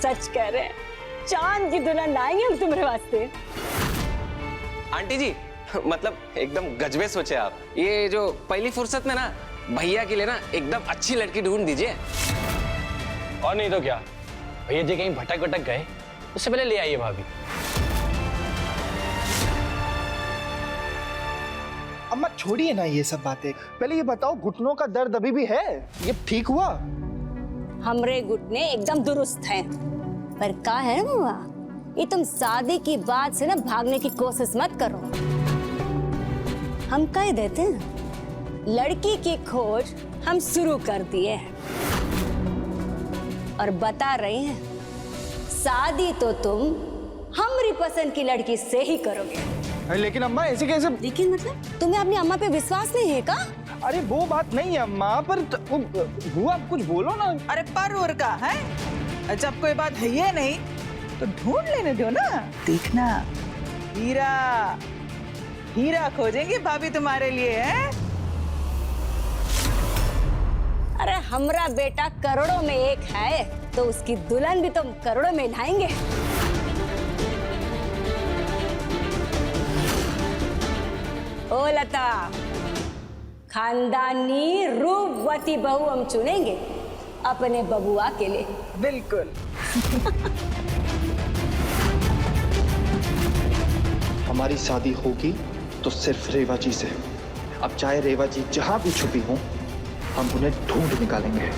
सच कह रहे हैं, चांद की दुल्हन लाएंगे हम तुम्हारे वास्ते। आंटी जी मतलब एकदम गजबे सोचे आप। ये जो पहली फुर्सत में ना भैया के लिए ना एकदम अच्छी लड़की ढूंढ दीजिए। और नहीं तो क्या, भैया जी कहीं भटक गए उससे पहले ले आइए भाभी। अम्मा छोड़िए ना ये सब बातें, पहले ये बताओ घुटनों का दर्द अभी भी है? ये ठीक हुआ? हमरे घुटने एकदम दुरुस्त हैं, पर क्या है ना बुआ, ये तुम शादी की बात से ना भागने की कोशिश मत करो। हम कह देते हैं लड़की की खोज हम शुरू कर दिए हैं और बता रहे हैं शादी तो तुम हमारी पसंद की लड़की से ही करोगे। लेकिन अम्मा ऐसे कैसे? लेकिन मतलब तुम्हें अपनी अम्मा पे विश्वास नहीं है का? अरे वो बात नहीं है अम्मा, पर बुआ आप कुछ बोलो ना। अरे पर और का है, जब कोई बात है ये नहीं तो ढूंढ लेने दो ना। देखना हीरा हीरा खोजेंगे भाभी तुम्हारे लिए, है? अरे हमरा बेटा करोड़ों में एक है तो उसकी दुल्हन भी तुम करोड़ों में लाएंगे। ओ लता, खानदानी रूपवती बहू हम चुनेंगे अपने बबुआ के लिए। बिल्कुल। हमारी शादी होगी तो सिर्फ रेवा जी से। अब चाहे रेवा जी जहां भी छुपी हो, हम उन्हें ढूंढ निकालेंगे।